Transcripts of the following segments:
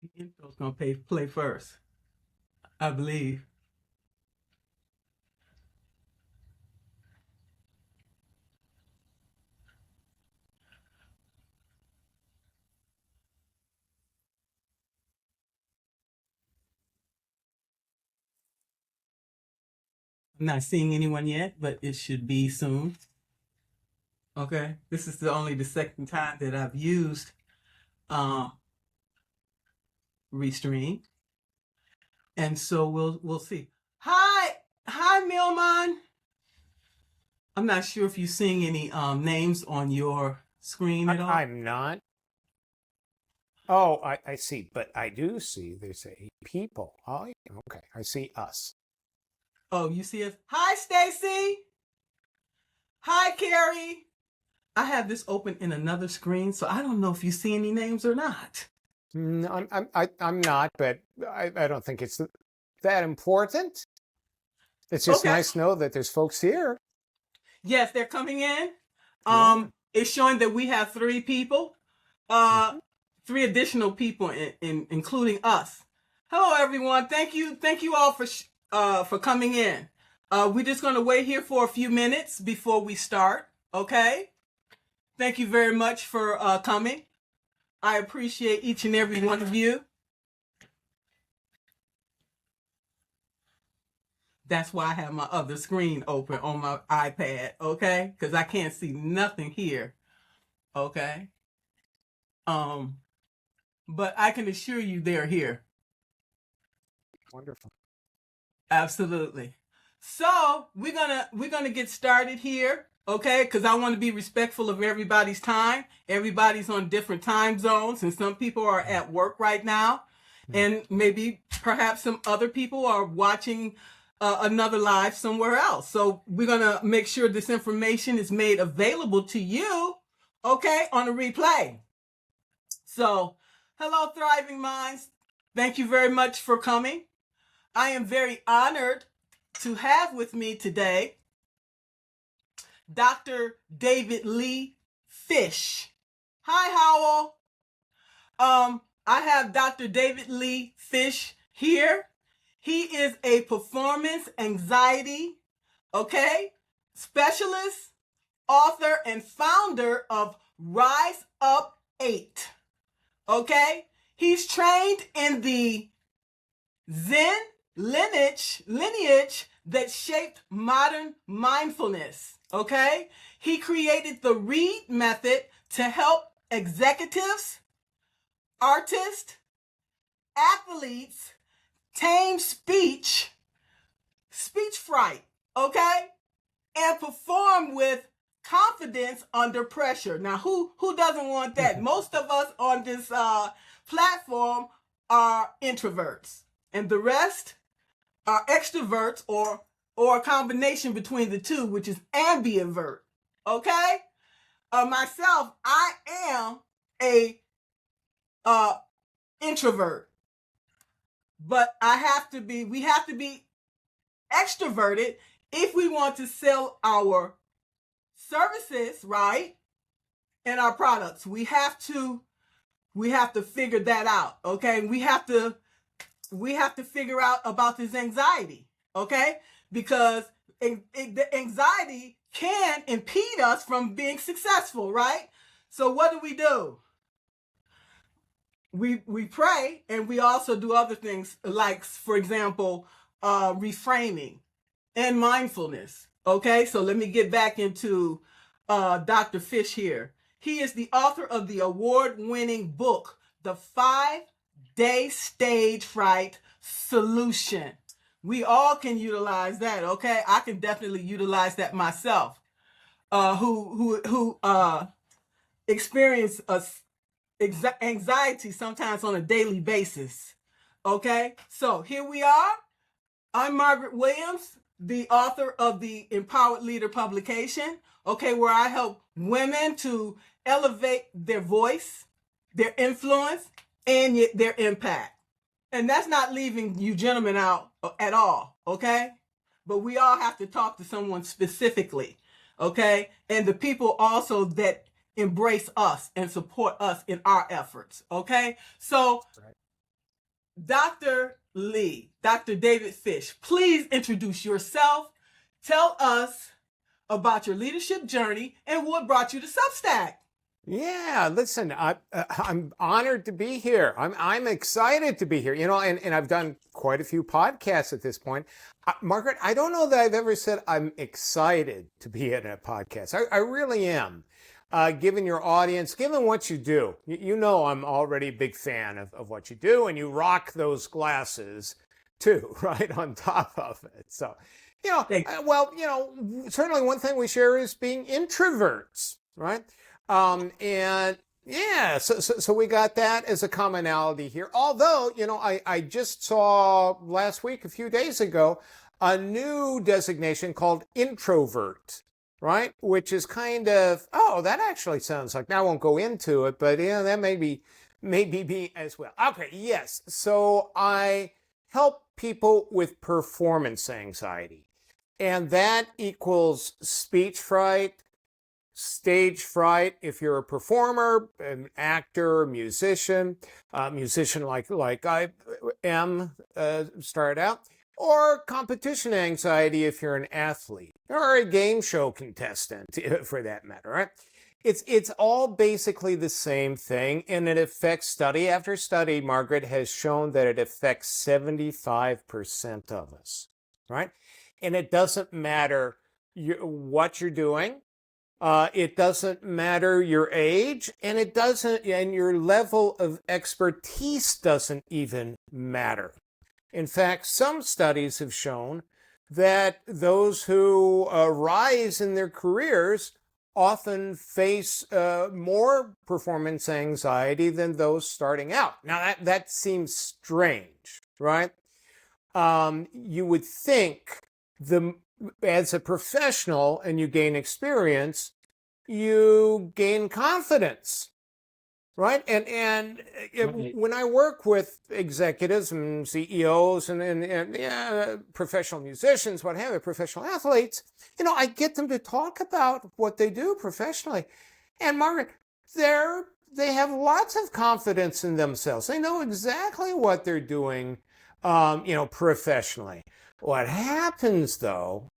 The intro's gonna play first, I believe. I'm not seeing anyone yet, but it should be soon. Okay, this is only the second time that I've used uh, Restream, and so we'll see. Hi, Milman. I'm not sure if you're seeing any names on your screen at all. I'm not. Oh, I see, but I do see there's a people. Oh, okay, I see us. Oh, you see us? Hi, Stacy. Hi, Carrie. I have this open in another screen, so I don't know if you see any names or not. I'm not, but I don't think it's that important. It's just Okay. nice to know that there's folks here. Yes, they're coming in. Yeah. It's showing that we have 3 people, Mhm. 3 additional people, including us. Hello, everyone. Thank you all for coming in. We're just going to wait here for a few minutes before we start. Okay. Thank you very much for coming. I appreciate each and every one of you. That's why I have my other screen open on my iPad, okay? Because I can't see nothing here, okay? But I can assure you they're here. Wonderful. Absolutely. So we're gonna get started here, okay? Because I want to be respectful of everybody's time. Everybody's on different time zones, and some people are at work right now, and maybe perhaps some other people are watching another live somewhere else. So we're gonna make sure this information is made available to you, okay, on a replay. So, hello, Thriving Minds. Thank you very much for coming. I am very honored to have with me today Dr. David Lee Fish. Hi, Howell. I have Dr. David Lee Fish here. He is a performance anxiety, okay, specialist, author, and founder of Rise Up 8. Okay? He's trained in the Zen lineage that shaped modern mindfulness. Okay? He created the READ method to help executives, artists, athletes tame speech fright, okay? And perform with confidence under pressure. Now, who doesn't want that? Most of us on this platform are introverts, and the rest are extroverts, or a combination between the two, which is ambivert. Okay? Myself, I am a introvert, but we have to be extroverted if we want to sell our services, right? And our products. We have to figure that out, okay? We have to figure out about this anxiety, okay? Because the anxiety can impede us from being successful, right? So what do? We pray, and we also do other things, like, for example, reframing and mindfulness. Okay, so let me get back into Dr. Fish here. He is the author of the award-winning book, The 5-Day Stage Fright Solution. We all can utilize that, okay? I can definitely utilize that myself. Who experience anxiety sometimes on a daily basis. Okay, so here we are. I'm Margaret Williams, the author of the Empowered Leader publication, okay, where I help women to elevate their voice, their influence, and their impact. And that's not leaving you gentlemen out at all, okay? But we all have to talk to someone specifically, okay? And the people also that embrace us and support us in our efforts, okay? So Dr. Lee, Dr. David Fish, please introduce yourself. Tell us about your leadership journey and what brought you to Substack. Yeah, listen, I'm honored to be here. I'm excited to be here. And I've done quite a few podcasts at this point. Margaret, I don't know that I've ever said I'm excited to be in a podcast. I really am. Given your audience, given what you do, you know I'm already a big fan of what you do, and you rock those glasses too, right on top of it. So, certainly one thing we share is being introverts, right? And yeah, so we got that as a commonality here. Although, I just saw last week, a few days ago, a new designation called introvert, right? Which is kind of, that actually sounds like, now I won't go into it, but that may be me as well. Okay, yes. So I help people with performance anxiety, and that equals speech fright, stage fright if you're a performer, an actor, musician like I am, started out, or competition anxiety if you're an athlete or a game show contestant for that matter, right? It's all basically the same thing, and it affects, study after study, Margaret, has shown that it affects 75% of us, right? And it doesn't matter what you're doing. It doesn't matter your age, and your level of expertise doesn't even matter. In fact, some studies have shown that those who rise in their careers often face more performance anxiety than those starting out. Now, that seems strange, right? You would think as a professional and you gain experience, you gain confidence, right? And when I work with executives and CEOs and professional musicians, what have you, professional athletes, I get them to talk about what they do professionally. And Margaret, they have lots of confidence in themselves. They know exactly what they're doing, professionally. What happens, though,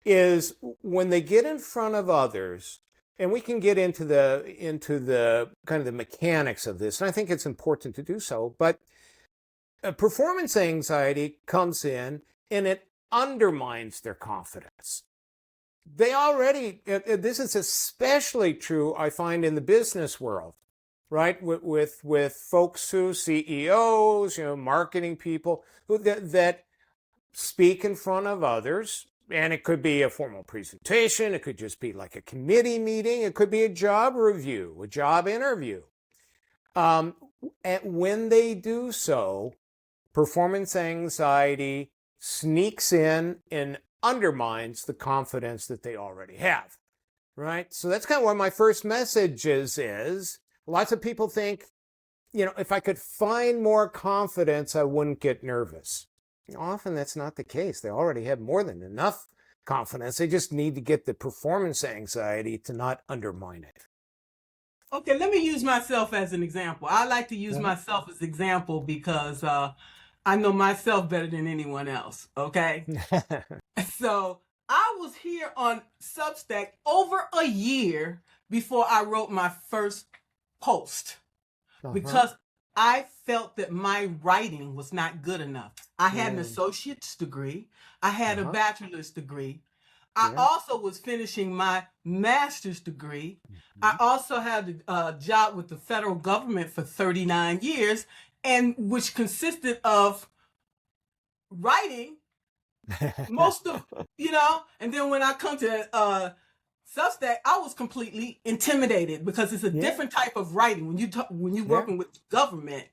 is when they get in front of others, and we can get into the kind of the mechanics of this, and I think it's important to do so, but performance anxiety comes in and it undermines their confidence. They already, this is especially true, I find, in the business world, right? With folks who, CEOs, marketing people that speak in front of others. And it could be a formal presentation. It could just be like a committee meeting. It could be a job review, a job interview. And when they do so, performance anxiety sneaks in and undermines the confidence that they already have, right? So that's kind of what my first message is lots of people think, if I could find more confidence, I wouldn't get nervous. Often that's not the case. They already have more than enough confidence. They just need to get the performance anxiety to not undermine it. Okay, let me use myself as an example. I like to use myself as an example because I know myself better than anyone else, okay? So I was here on Substack over a year before I wrote my first post because I felt that my writing was not good enough. I had an associate's degree. I had a bachelor's degree. I also was finishing my master's degree. I also had a job with the federal government for 39 years, and which consisted of writing most of, and then when I come to Substack, I was completely intimidated because it's a different type of writing. When you're working with government,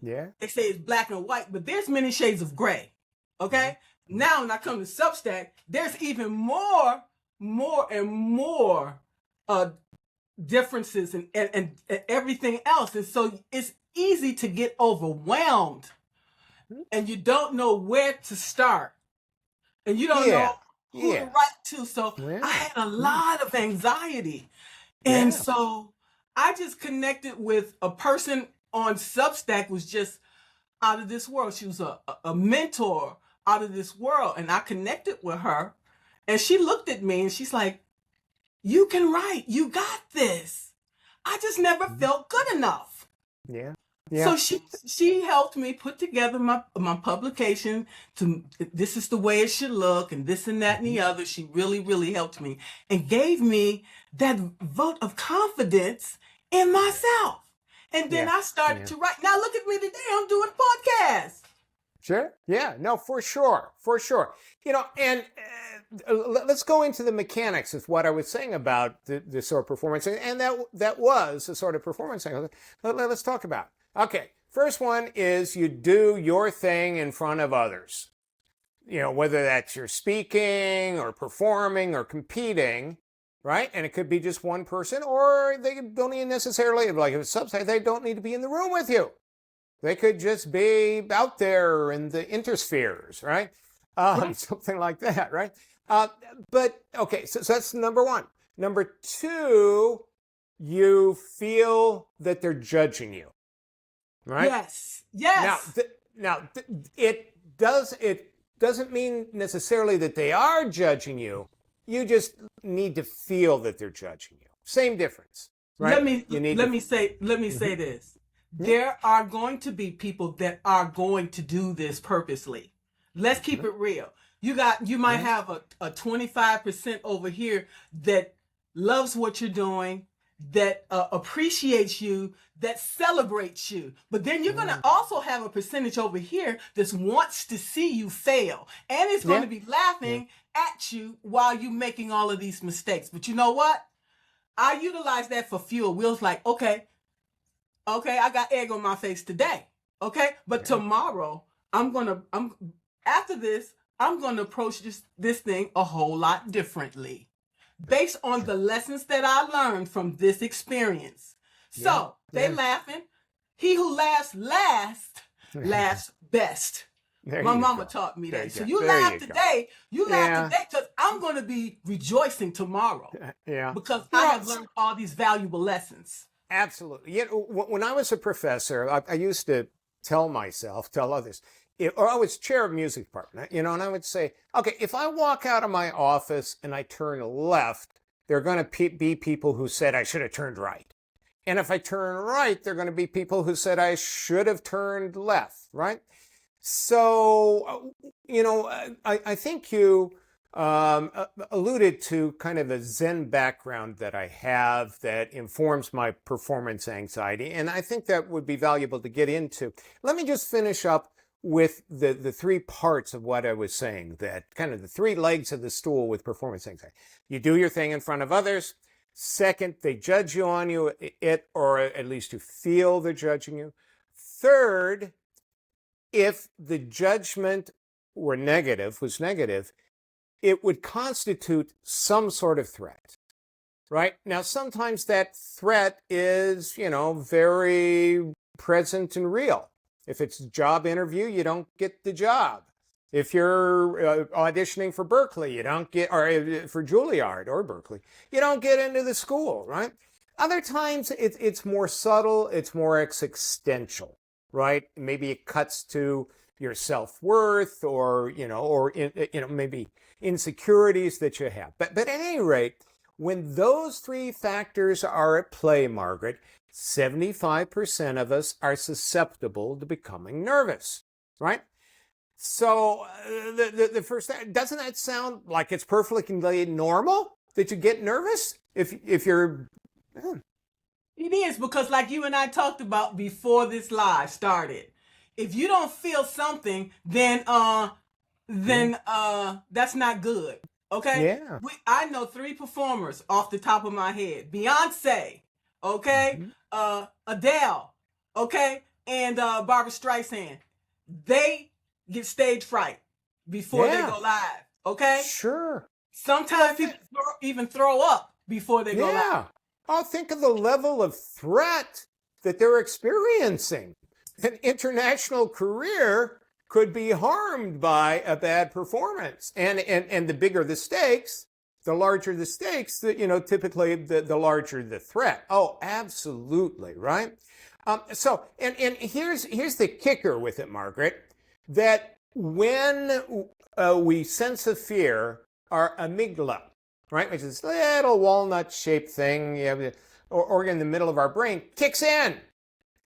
they say it's black and white, but there's many shades of gray. Okay. Now, when I come to Substack, there's even more differences and everything else. And so it's easy to get overwhelmed and you don't know where to start and you don't know who to write to. So I had a lot of anxiety. And so I just connected with a person on Substack, was just out of this world. She was a mentor out of this world. And I connected with her. And she looked at me and she's like, you can write. You got this. I just never felt good enough. Yeah. So she helped me put together my publication. This is the way it should look, and this and that and the other. She really helped me and gave me that vote of confidence in myself. And then I started to write. Now look at me today. I'm doing podcasts. Sure. Yeah. No, for sure. You know, and let's go into the mechanics of what I was saying about the sort of performance, and that was the sort of performance thing. Let's talk about it. Okay, first one is you do your thing in front of others. You know, whether that's you're speaking or performing or competing, right? And it could be just one person, or they don't even necessarily, like if it's subside, they don't need to be in the room with you. They could just be out there in the interspheres, right? Something like that, right? But, okay, so that's number one. Number two, you feel that they're judging you. Right? Yes. It doesn't mean necessarily that they are judging you. You just need to feel that they're judging you. Same difference, right? Let me say this. There are going to be people that are going to do this purposely. Let's keep it real. You might have a 25% over here that loves what you're doing, that appreciates you, that celebrates you. But then you're going to also have a percentage over here that wants to see you fail. And it's going to be laughing at you while you're making all of these mistakes. But you know what? I utilize that for fuel. Will's like, okay, I got egg on my face today. Okay. But tomorrow after this, I'm going to approach this thing a whole lot differently, based on the lessons that I learned from this experience. So they laughing. He who laughs last laughs best. My mama taught me that. So you laugh today. You laugh today because I'm going to be rejoicing tomorrow. Because I have learned all these valuable lessons. Absolutely. You know, when I was a professor, I used to tell others, or I was chair of music department, you know, and I would say, okay, if I walk out of my office and I turn left, there are going to be people who said I should have turned right. And if I turn right, there are going to be people who said I should have turned left, right? So, you know, I think you alluded to kind of a Zen background that I have that informs my performance anxiety. And I think that would be valuable to get into. Let me just finish up with the three parts of what I was saying, that kind of the three legs of the stool with performance anxiety. You do your thing in front of others. Second, they judge you on it, or at least you feel they're judging you. Third, if the judgment was negative, it would constitute some sort of threat, right? Now, sometimes that threat is, you know, very present and real. If it's a job interview, you don't get the job. If you're auditioning for Berkeley, you don't get, or for Juilliard or Berkeley, you don't get into the school, right? Other times it's more subtle, it's more existential, right? Maybe it cuts to your self-worth, or, maybe insecurities that you have. But at any rate, when those three factors are at play, Margaret, 75% of us are susceptible to becoming nervous, right? So the first, doesn't that sound like it's perfectly normal that you get nervous if you're... It is, because like you and I talked about before this live started, if you don't feel something, then that's not good. Okay? Yeah. I know 3 performers off the top of my head. Beyonce, okay? Adele, okay? And Barbara Streisand. They get stage fright before they go live, okay? Sure. Sometimes people even throw up before they go live. Oh, think of the level of threat that they're experiencing. An international career could be harmed by a bad performance. And the bigger the stakes, the larger the stakes, typically the larger the threat. Oh, absolutely, right? And here's the kicker with it, Margaret, that when we sense a fear, our amygdala, right, which is a little walnut-shaped thing, or organ in the middle of our brain, kicks in.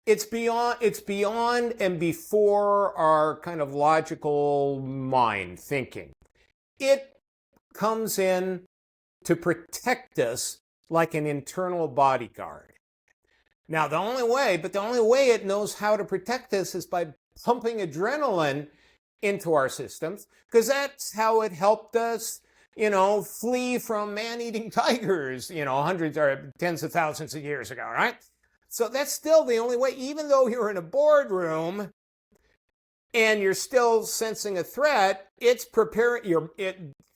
It's beyond and before our kind of logical mind thinking. It comes in to protect us like an internal bodyguard. Now, the only way it knows how to protect us is by pumping adrenaline into our systems, because that's how it helped us, flee from man-eating tigers, hundreds or tens of thousands of years ago, right? So that's still the only way, even though you're in a boardroom and you're still sensing a threat, it's preparing your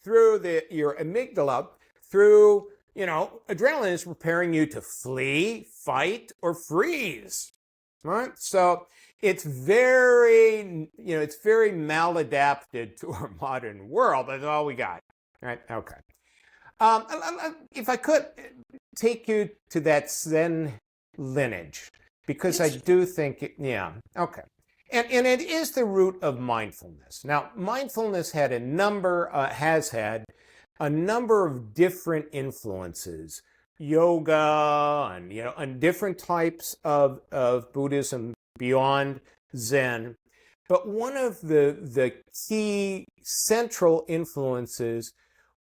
amygdala, through adrenaline is preparing you to flee, fight, or freeze, right? So it's very maladapted to our modern world. That's all we got, right? Okay. If I could take you to that Zen lineage, because I do think okay. And it is the root of mindfulness. Now, mindfulness has had a number of different influences, yoga and different types of Buddhism beyond Zen. But one of the key central influences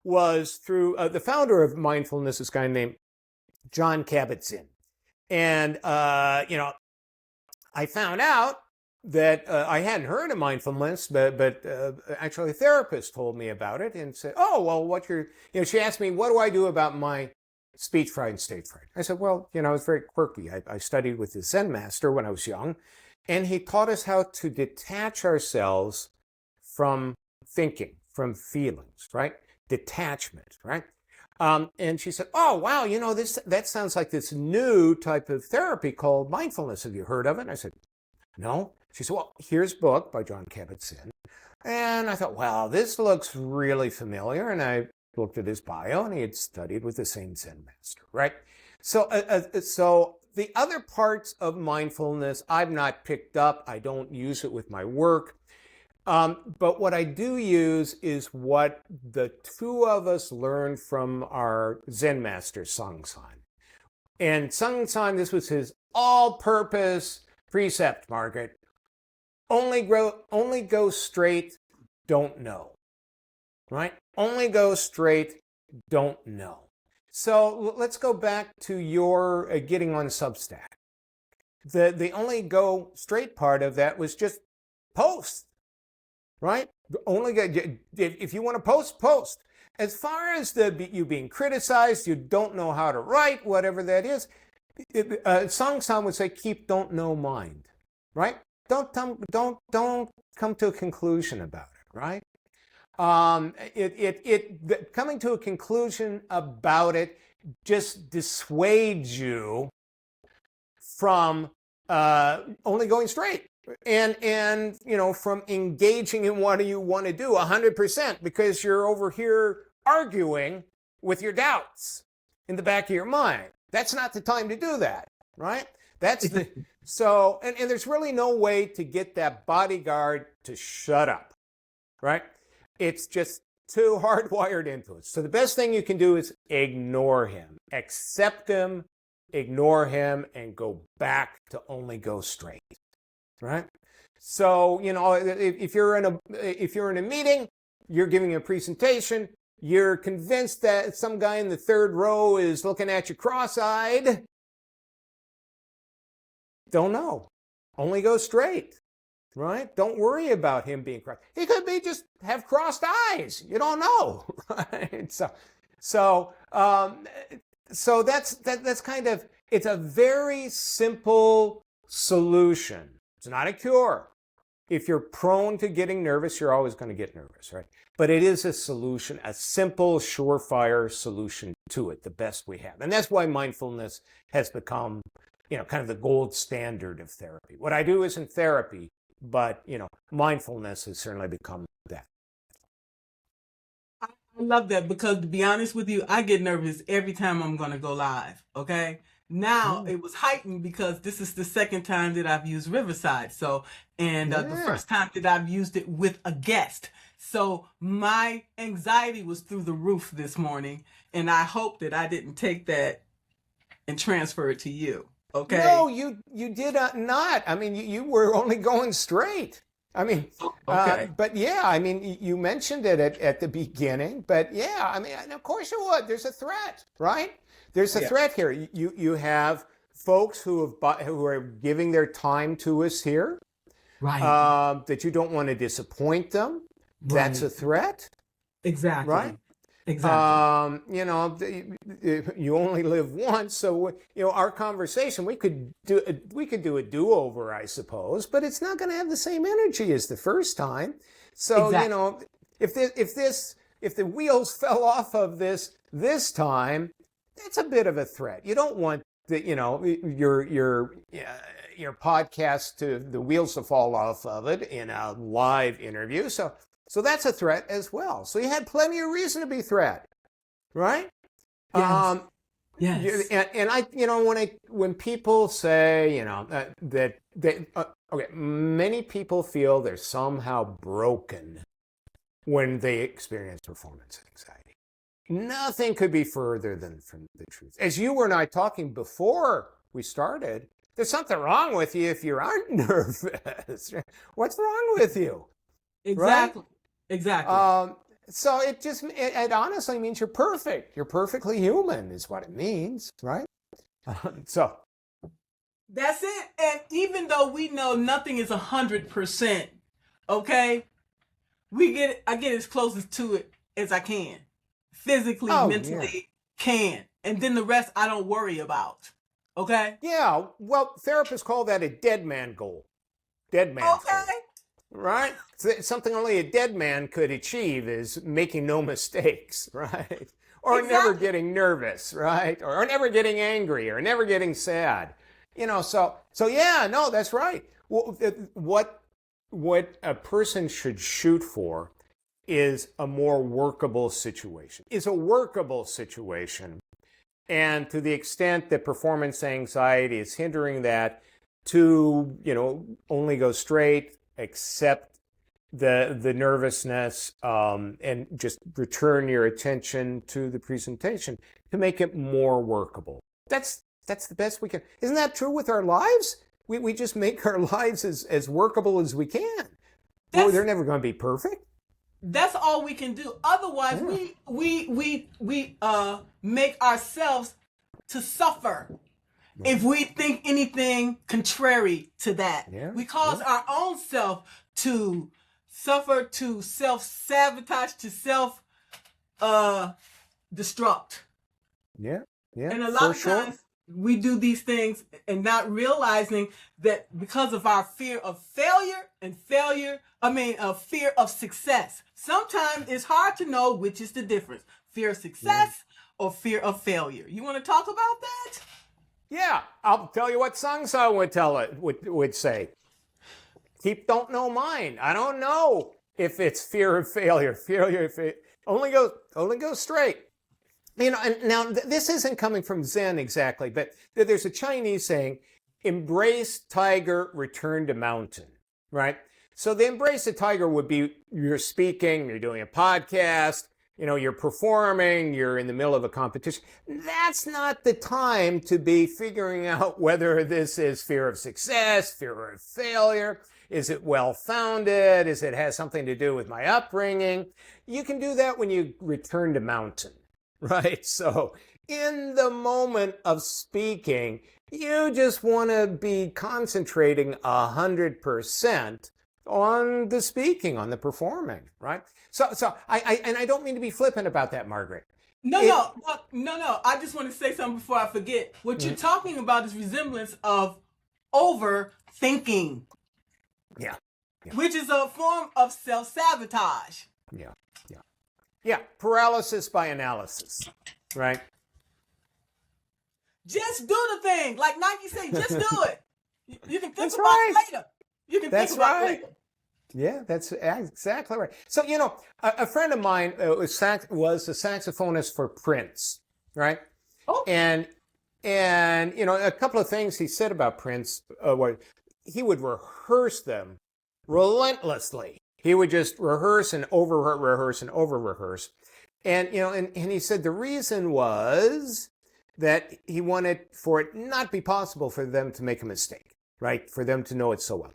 was through the founder of mindfulness, this guy named Jon Kabat-Zinn. And, I found out that I hadn't heard of mindfulness, but actually a therapist told me about it and said, oh, well, she asked me, what do I do about my speech fright and stage fright? I said, well, it's very quirky. I studied with the Zen master when I was young, and he taught us how to detach ourselves from thinking, from feelings, right? Detachment, right? And she said, oh, wow, that sounds like this new type of therapy called mindfulness. Have you heard of it? And I said, no. She said, well, here's a book by Jon Kabat-Zinn. And I thought, wow, this looks really familiar. And I looked at his bio, and he had studied with the same Zen master, right? So the other parts of mindfulness I've not picked up. I don't use it with my work. But what I do use is what the two of us learned from our Zen master, Song-san. And Song-san, this was his all-purpose precept, Margaret. Only go straight, don't know. Right? Only go straight, don't know. So let's go back to your getting on Substack. The only go straight part of that was just post. Right? If you want to post. As far as you being criticized, you don't know how to write, whatever that is, Song-san would say, don't know mind, right? Don't come to a conclusion about it, right? Coming to a conclusion about it just dissuades you from only going straight. And from engaging in what you want to do 100%, because you're over here arguing with your doubts in the back of your mind. That's not the time to do that, right? And there's really no way to get that bodyguard to shut up, right? It's just too hardwired into it. So the best thing you can do is ignore him, accept him, ignore him, and go back to only go straight. Right? So, if you're in a meeting, you're giving a presentation, you're convinced that some guy in the third row is looking at you cross-eyed. Don't know. Only go straight. Right? Don't worry about him being crossed. He could just have crossed eyes. You don't know. Right? So that's kind of, it's a very simple solution. It's not a cure. If you're prone to getting nervous, you're always going to get nervous, right? But it is a solution, a simple, surefire solution to it, the best we have. And that's why mindfulness has become, kind of the gold standard of therapy. What I do isn't therapy, but, mindfulness has certainly become that. I love that, because to be honest with you, I get nervous every time I'm going to go live, okay? Now Mm. it was heightened because this is the second time that I've used Riverside. So, and the Yeah. first time that I've used it with a guest. So my anxiety was through the roof this morning, and I hope that I didn't take that and transfer it to you. No, Okay. you did not. I mean, you were only going straight. I mean, Okay. but yeah, I mean, you mentioned it at the beginning, but yeah, I mean, and of course you would. There's a threat, right? There's a Yeah. threat here. You have folks who are giving their time to us here, Right. that you don't want to disappoint them. That's Right. a threat, right? Exactly. Exactly. You only live once, so our conversation we could do a do-over, I suppose, but it's not going to have the same energy as the first time. So Exactly. if the wheels fell off of this time, that's a bit of a threat. You don't want your podcast to the wheels to fall off of it in a live interview. So that's a threat as well. So you had plenty of reason to be threat, right? Yes. Um, Yes. and when people say that okay, many people feel they're somehow broken when they experience performance anxiety. Nothing could be further than from the truth. As you and I talking before we started, there's something wrong with you if you aren't nervous. What's wrong with you, right? Exactly. Exactly. Um, so it honestly means you're perfect. You're perfectly human, is what it means, right? So That's it. And even though we know nothing is 100%, okay, I get as close to it as I can, physically, oh yeah, mentally, can, and then the rest I don't worry about. Okay. yeah. Well, therapists call that a dead man goal. Dead man's goal. Okay. Right? Something only a dead man could achieve is making no mistakes, right? Or never Exactly. getting nervous, right? Or never getting angry or never getting sad. So yeah, no, that's right. What a person should shoot for is a more workable situation. Is a workable situation. And to the extent that performance anxiety is hindering that, to only go straight, accept the nervousness, and just return your attention to the presentation to make it more workable. That's the best we can. Isn't that true with our lives? We just make our lives as workable as we can. Well, That's they're never going to be perfect. that's all we can do. Otherwise, Yeah. we make ourselves to suffer. If we think anything contrary to that, Yeah. we cause our own self to suffer, to self-sabotage, to self destruct. Yeah. Yeah. And a For lot of sure. times we do these things and not realizing that because of our fear of failure and fear of success. Sometimes it's hard to know which is the difference, fear of Yeah. success or fear of failure. You want to talk about that? Yeah, I'll tell you what Sung Sa would say. Don't know mine. I don't know if it's fear of failure. Only go straight. And now this isn't coming from Zen exactly, but there's a Chinese saying, "Embrace tiger, return to mountain." Right. So the embrace the tiger would be you're speaking, you're doing a podcast, you're performing, you're in the middle of a competition. That's not the time to be figuring out whether this is fear of success, fear of failure. Is it well-founded? Is it has something to do with my upbringing? You can do that when you return to mountain, right? So in the moment of speaking, you just want to be concentrating 100% on the speaking, on the performing, right? So I don't mean to be flippant about that, Margaret. No, It, no, no. I just want to say something before I forget. What you're talking about is resemblance of overthinking, yeah, yeah, which is a form of self-sabotage. yeah, yeah, yeah. Paralysis by analysis, right? Just do the thing. Like Nike say, just do it. You can think That's about right. it later. You can think That's about it right. later. Yeah, that's exactly right. So, a friend of mine was a saxophonist for Prince, right? Oh, And And, a couple of things he said about Prince were he would rehearse them relentlessly. He would just rehearse and over rehearse and over rehearse. And, and he said the reason was that he wanted for it not be possible for them to make a mistake, right? For them to know it so well.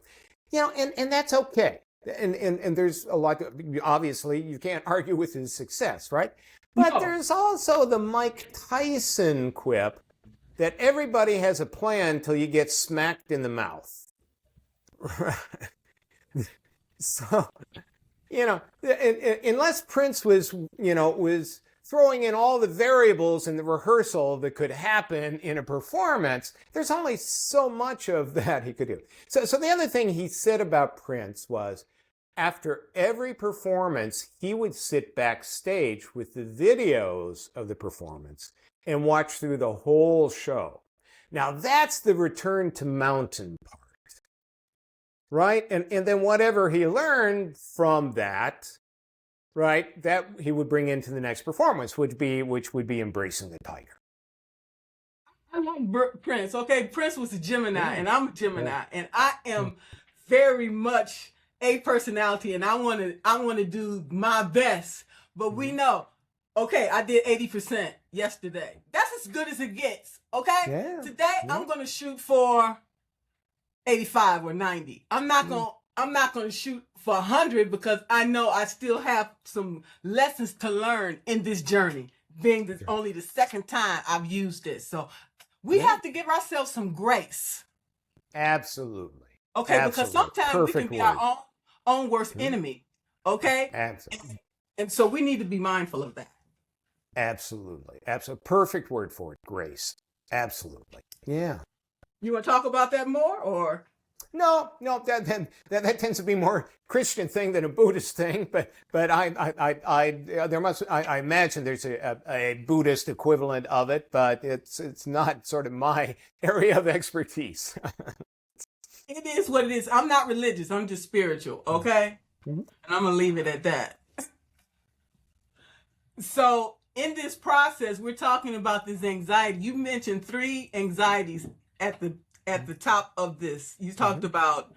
And that's okay. And there's a lot, obviously, you can't argue with his success, right? But No. there's also the Mike Tyson quip that everybody has a plan till you get smacked in the mouth. So, unless Prince was throwing in all the variables in the rehearsal that could happen in a performance, there's only so much of that he could do. So the other thing he said about Prince was, after every performance, he would sit backstage with the videos of the performance and watch through the whole show. Now that's the return to mountain part, right? And then whatever he learned from that, right, that he would bring into the next performance, which would be embracing the tiger. I like Prince. Okay, Prince was a Gemini, and I'm a Gemini, and I am very much a personality, and I want to do my best. But we know, okay, I did 80% yesterday. That's as good as it gets. Okay, today I'm gonna shoot for 85 or 90. I'm not gonna shoot for 100 because I know I still have some lessons to learn in this journey. Being this only the second time I've used it, so we have to give ourselves some grace. Absolutely. Okay, Absolutely. because sometimes Perfect we can be word. our own worst enemy. Okay? Absolutely. And so we need to be mindful of that. Absolutely. Absolutely. Perfect word for it. Grace. Absolutely. Yeah. You want to talk about that more, or? No, that tends to be more Christian thing than a Buddhist thing. But I imagine there's a Buddhist equivalent of it, but it's not sort of my area of expertise. It is what it is. I'm not religious. I'm just spiritual. Okay, and I'm gonna leave it at that. So in this process, we're talking about this anxiety. You mentioned 3 anxieties at the top of this. You talked about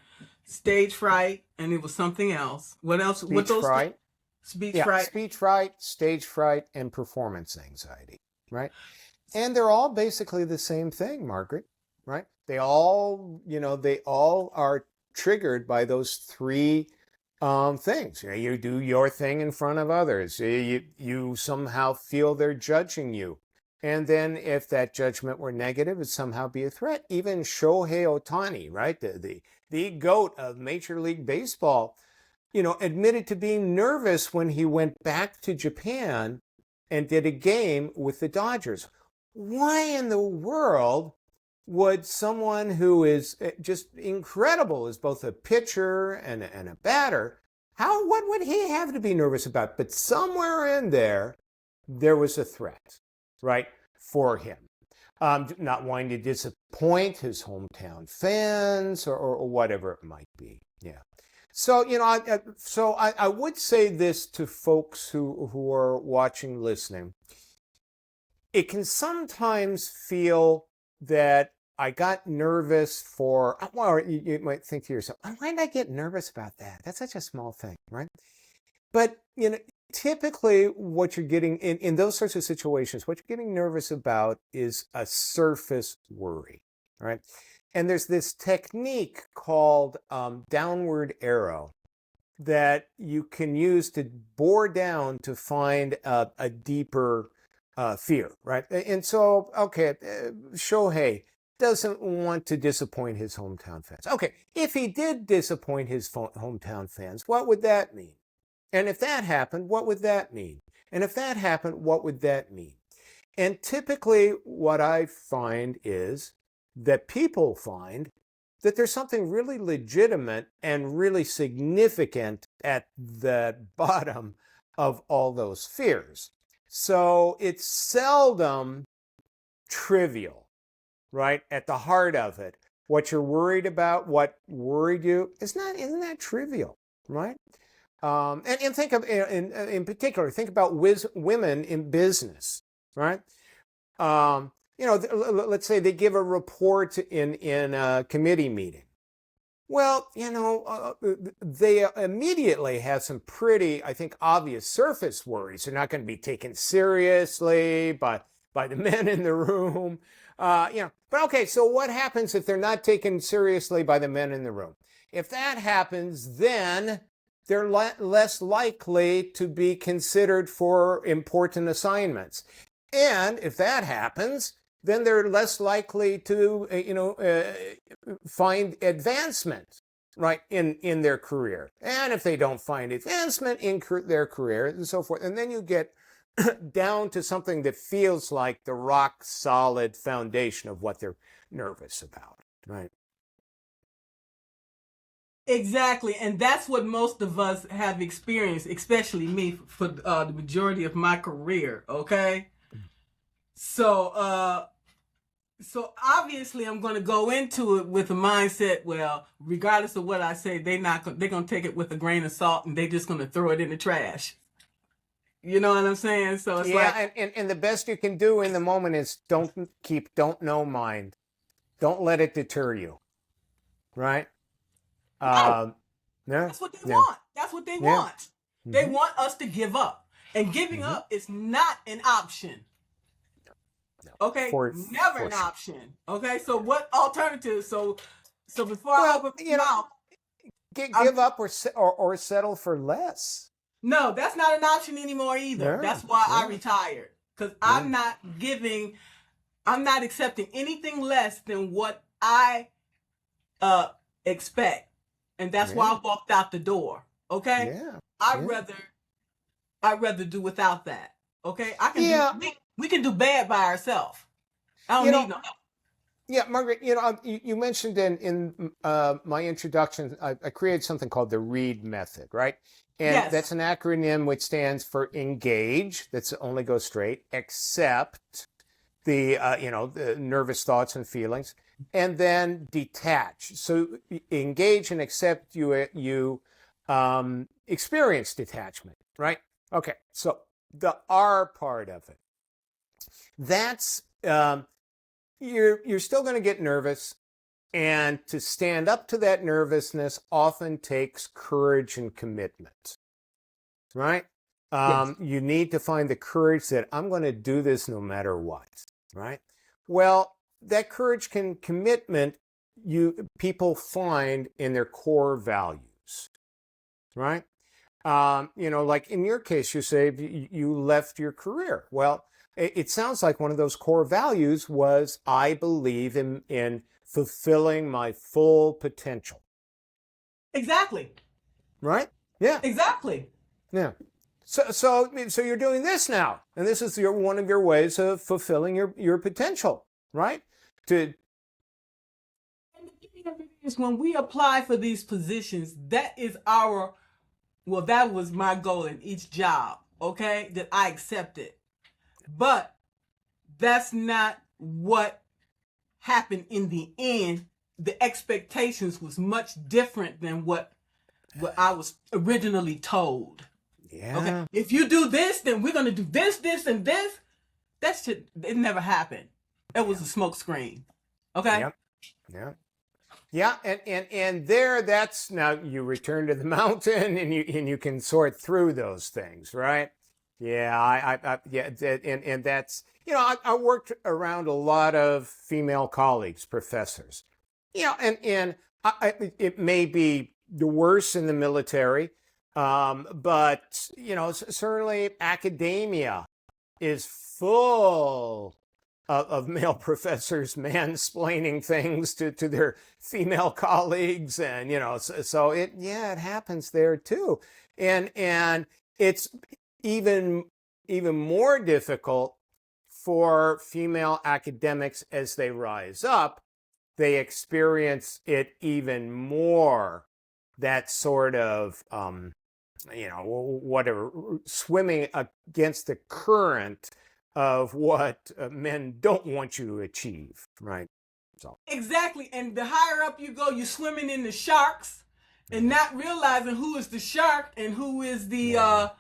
stage fright, and it was something else. What else? Speech fright. Speech fright. Speech fright, stage fright, and performance anxiety, right? And they're all basically the same thing, Margaret, right? They all are triggered by those 3 things. You do your thing in front of others. You somehow feel they're judging you. And then if that judgment were negative, it'd somehow be a threat. Even Shohei Ohtani, right? The GOAT of Major League Baseball, admitted to being nervous when he went back to Japan and did a game with the Dodgers. Why in the world would someone who is just incredible as both a pitcher and a batter, what would he have to be nervous about? But somewhere in there was a threat, right, for him. Not wanting to disappoint his hometown fans or whatever it might be. Yeah. So, I would say this to folks who are watching, listening. It can sometimes feel that I got nervous for, well, you might think to yourself, why did I get nervous about that? That's such a small thing, right? But, typically what you're getting in those sorts of situations, what you're getting nervous about is a surface worry, right? And there's this technique called downward arrow that you can use to bore down to find a deeper fear, right? And so, okay, Shohei doesn't want to disappoint his hometown fans. Okay, if he did disappoint his hometown fans, what would that mean? And if that happened, what would that mean? And if that happened, what would that mean? And typically what I find is that people find that there's something really legitimate and really significant at the bottom of all those fears. So it's seldom trivial, right? At the heart of it, what you're worried about, what worried you, isn't that trivial, right? And think of, in particular, think about women in business, right? let's say they give a report in a committee meeting. Well, they immediately have some pretty, I think, obvious surface worries. They're not going to be taken seriously by the men in the room. But okay, so what happens if they're not taken seriously by the men in the room? If that happens, then they're less likely to be considered for important assignments. And if that happens, then they're less likely to, find advancement, right, in their career. And if they don't find advancement in their career and so forth, and then you get down to something that feels like the rock solid foundation of what they're nervous about, right? Exactly, and that's what most of us have experienced, especially me, for the majority of my career. Okay, so so obviously I'm going to go into it with a mindset. Well, regardless of what I say, they're going to take it with a grain of salt, and they're just going to throw it in the trash. You know what I'm saying? So it's and the best you can do in the moment is don't mind. Don't let it deter you, right? Right. Yeah, That's what they want. That's what they want. Mm-hmm. They want us to give up. And giving up is not an option. Okay? Never an option. Okay? So what alternatives? So before I open my mouth, give up or settle for less. No, that's not an option anymore either. That's why I retired. Because I'm not accepting anything less than what I expect. And that's why I walked out the door. Okay? Yeah. I'd rather do without that. Okay? We can do bad by ourselves. I don't need no help. Yeah, Margaret, you mentioned in my introduction, I created something called the READ method, right? And that's an acronym which stands for engage, that's only go straight, accept the nervous thoughts and feelings, and then detach. So engage and accept, you experience detachment, right? Okay, so the R part of it, that's you're still going to get nervous, and to stand up to that nervousness often takes courage and commitment, right? You need to find the courage that I'm going to do this no matter what, right? Well, that courage and commitment people find in their core values, right? Like in your case, you say you left your career. Well, it sounds like one of those core values was, I believe in fulfilling my full potential. Exactly. Right? Yeah. Exactly. Yeah. So you're doing this now, and this is one of your ways of fulfilling your potential, right? And the beauty of it is, when we apply for these positions, that was my goal in each job, okay, that I accepted. But that's not what happened in the end. The expectations was much different than what I was originally told. Yeah. Okay. If you do this, then we're going to do this, this, and this. That shit, it never happened. It was a smoke screen. Okay. Yep. Yeah. Yeah, and that's now you return to the mountain, and you can sort through those things, right? Yeah, and that's, I worked around a lot of female colleagues, professors, and it may be the worst in the military, but certainly academia is full of male professors mansplaining things to their female colleagues, and so it happens there too, and it's even more difficult for female academics as they rise up. They experience it even more, that sort of whatever, swimming against the current of what men don't want you to achieve, right? So exactly. And the higher up you go, you're swimming in the sharks and not realizing who is the shark and who is the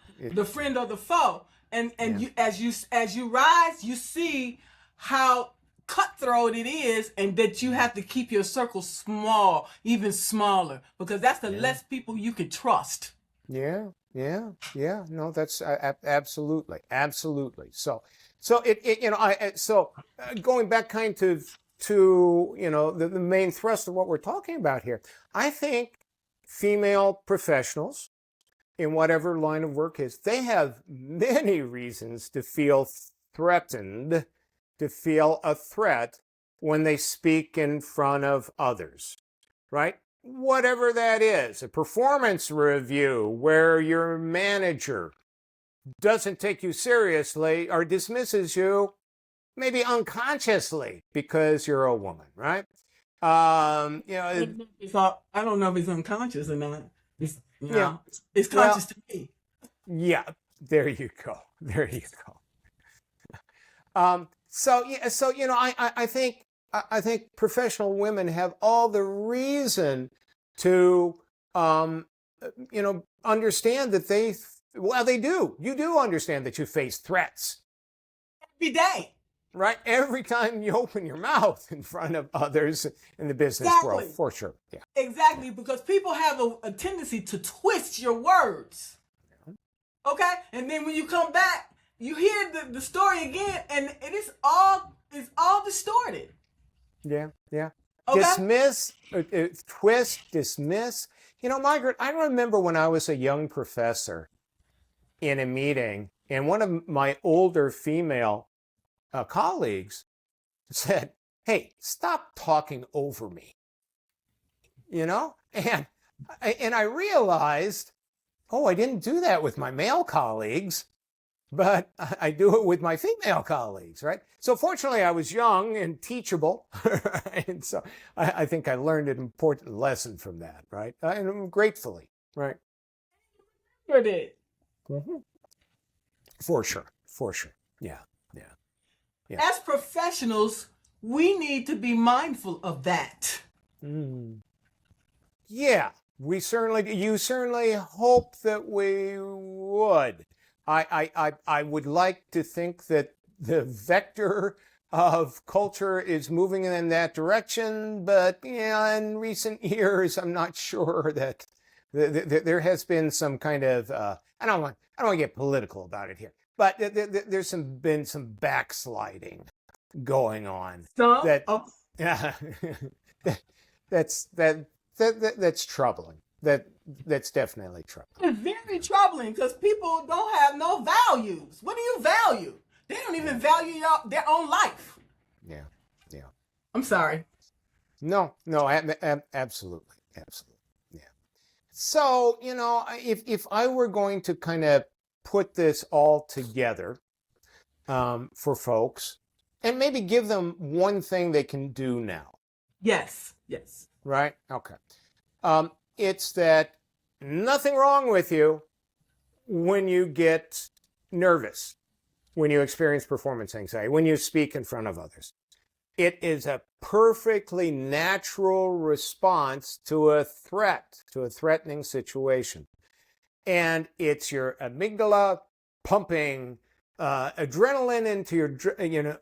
friend or the foe. And you, as you rise, you see how cutthroat it is, and that you have to keep your circle small, even smaller, because that's the less people you can trust. Yeah, yeah, yeah. No, that's absolutely, absolutely. So you know, going back kind of to, you know, the main thrust of what we're talking about here, I think female professionals in whatever line of work is, they have many reasons to feel threatened, to feel a threat when they speak in front of others, right? Whatever that is, a performance review where your manager doesn't take you seriously or dismisses you, maybe unconsciously because you're a woman, right? You know, I don't know if it's unconscious or not. It's, you yeah, know, it's well, conscious to me. yeah, there you go. There you go. So yeah, so you know, I think professional women have all the reason to you know, understand that they do. You do understand that you face threats, Every day. right? Every time you open your mouth in front of others in the business world, Exactly. for sure. Yeah. Exactly, because people have a tendency to twist your words. Okay? And then when you come back, you hear the story again, and it's all distorted. Yeah, yeah. Okay? Dismiss, twist, dismiss. You know, Margaret, I remember when I was a young professor in a meeting, and one of my older female colleagues said, "Hey, stop talking over me." You know, and I realized, oh, I didn't do that with my male colleagues, but I do it with my female colleagues, right? So fortunately, I was young and teachable, and so I think I learned an important lesson from that, right? And gratefully, right? For it. Mm-hmm. For sure, for sure. Yeah, yeah, yeah. As professionals, we need to be mindful of that. Mm. Yeah, you certainly hope that we would. I would like to think that the vector of culture is moving in that direction, but yeah, in recent years, I'm not sure that there has been some kind of I don't want to get political about it here, but there's been some backsliding going on So, that yeah that's troubling. That's definitely troubling. it's very troubling because people don't have no values. What do you value? They don't even value their own life. Yeah, yeah. I'm sorry. No, no, absolutely, absolutely. Yeah. So, you know, if I were going to kind of put this all together for folks, and maybe give them one thing they can do now, Yes, yes. right? Okay. It's that nothing wrong with you when you get nervous, when you experience performance anxiety, when you speak in front of others. It is a perfectly natural response to a threat, to a threatening situation. And it's your amygdala pumping adrenaline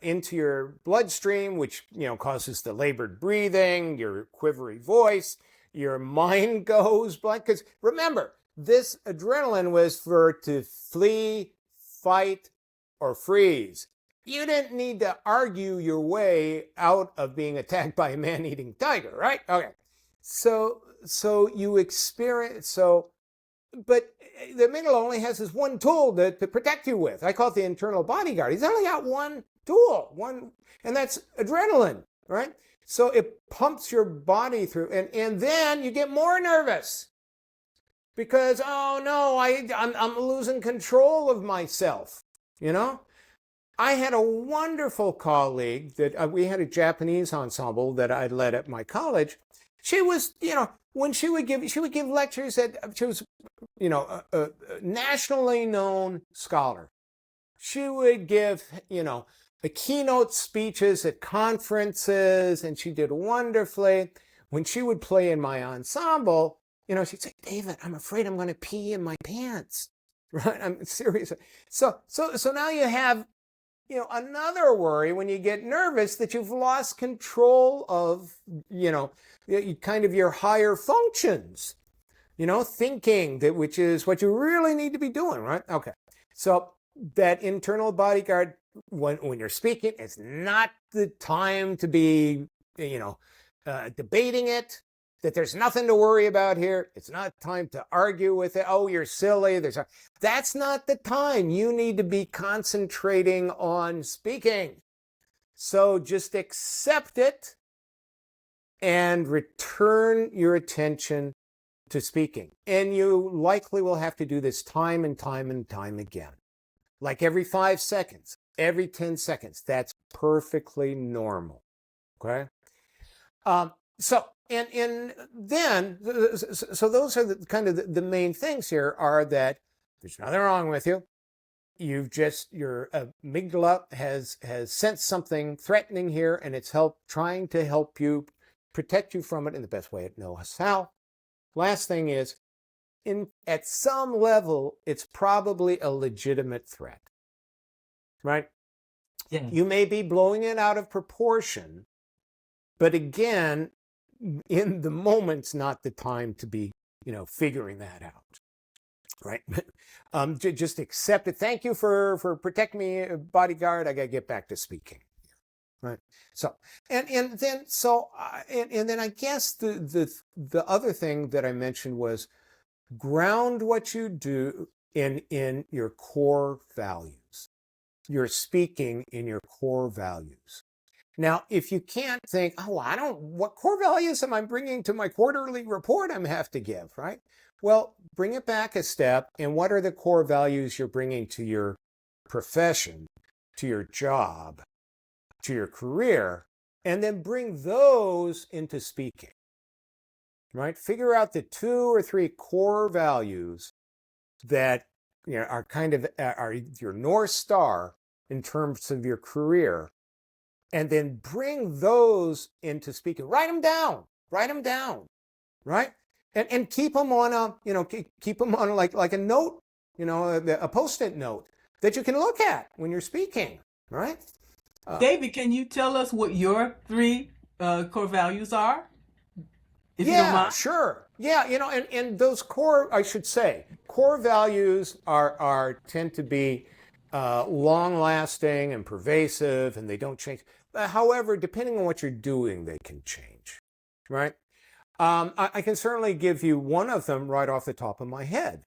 into your bloodstream, which causes the labored breathing, your quivery voice, your mind goes blank. Because remember, this adrenaline was to flee, fight, or freeze. You didn't need to argue your way out of being attacked by a man-eating tiger, right? Okay. So you experience but the amygdala only has this one tool to protect you with. I call it the internal bodyguard. He's only got one tool, and that's adrenaline, right? So it pumps your body through, and then you get more nervous because, oh no, I'm losing control of myself, I had a wonderful colleague that we had a Japanese ensemble that I led at my college. She was, when she would give lectures she was, a nationally known scholar. She would give, the keynote speeches at conferences, and she did wonderfully. When she would play in my ensemble, she'd say, "David, I'm afraid I'm going to pee in my pants." Right? I'm serious. So now you have another worry when you get nervous that you've lost control of, kind of your higher functions, thinking, which is what you really need to be doing, right? Okay. So that internal bodyguard, when you're speaking, it's not the time to be, debating it, that there's nothing to worry about here. It's not time to argue with it. Oh, you're silly. That's not the time. You need to be concentrating on speaking. So just accept it and return your attention to speaking. And you likely will have to do this time and time and time again. Like every 5 seconds, every 10 seconds. That's perfectly normal. Okay? And then, so those are kind of the main things here are that there's nothing wrong with you. Your amygdala has sensed something threatening here, and it's trying to help you, protect you from it in the best way it knows how. Last thing is, at some level, it's probably a legitimate threat, right? Yeah. You may be blowing it out of proportion, but again, in the moment's not the time to be, figuring that out, right? Just accept it. Thank you for protecting me, bodyguard. I got to get back to speaking, right? So, and then I guess the other thing that I mentioned was ground what you do in your core values. You're speaking in your core values. Now, if you can't think, what core values am I bringing to my quarterly report I have to give, right? Well, bring it back a step. And what are the core values you're bringing to your profession, to your job, to your career? And then bring those into speaking, right? Figure out the 2 or 3 core values that are kind of are your North Star in terms of your career. And then bring those into speaking. Write them down, right? And keep them on keep them on like a note, a Post-it note that you can look at when you're speaking, right? David, can you tell us what your 3 core values are, if you don't Yeah, mind? sure. Yeah, and those core values tend to be long-lasting and pervasive, and they don't change. However, depending on what you're doing, they can change, right? I can certainly give you one of them right off the top of my head.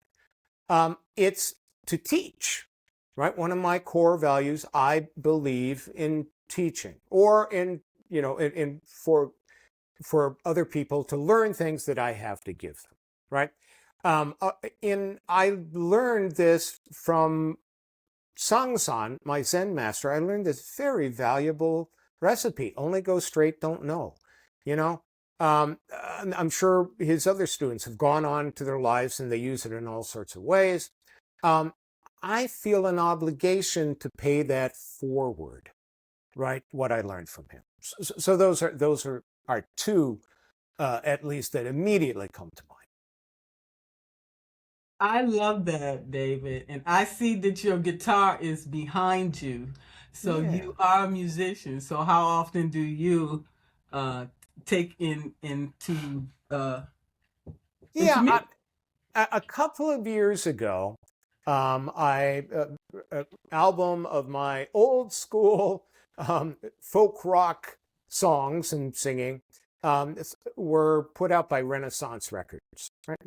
It's to teach, right? One of my core values, I believe in teaching, or for other people to learn things that I have to give them, right? I learned this from Sang-san, my Zen master. I learned this very valuable recipe. Only go straight, don't know. I'm sure his other students have gone on to their lives and they use it in all sorts of ways. I feel an obligation to pay that forward, right? What I learned from him. So those are 2, at least, that immediately come to mind. I love that, David. And I see that your guitar is behind you. So Yeah. you are a musician. So how often do you take into Yeah, music? a couple of years ago, album of my old school folk rock songs and singing were put out by Renaissance Records. Right?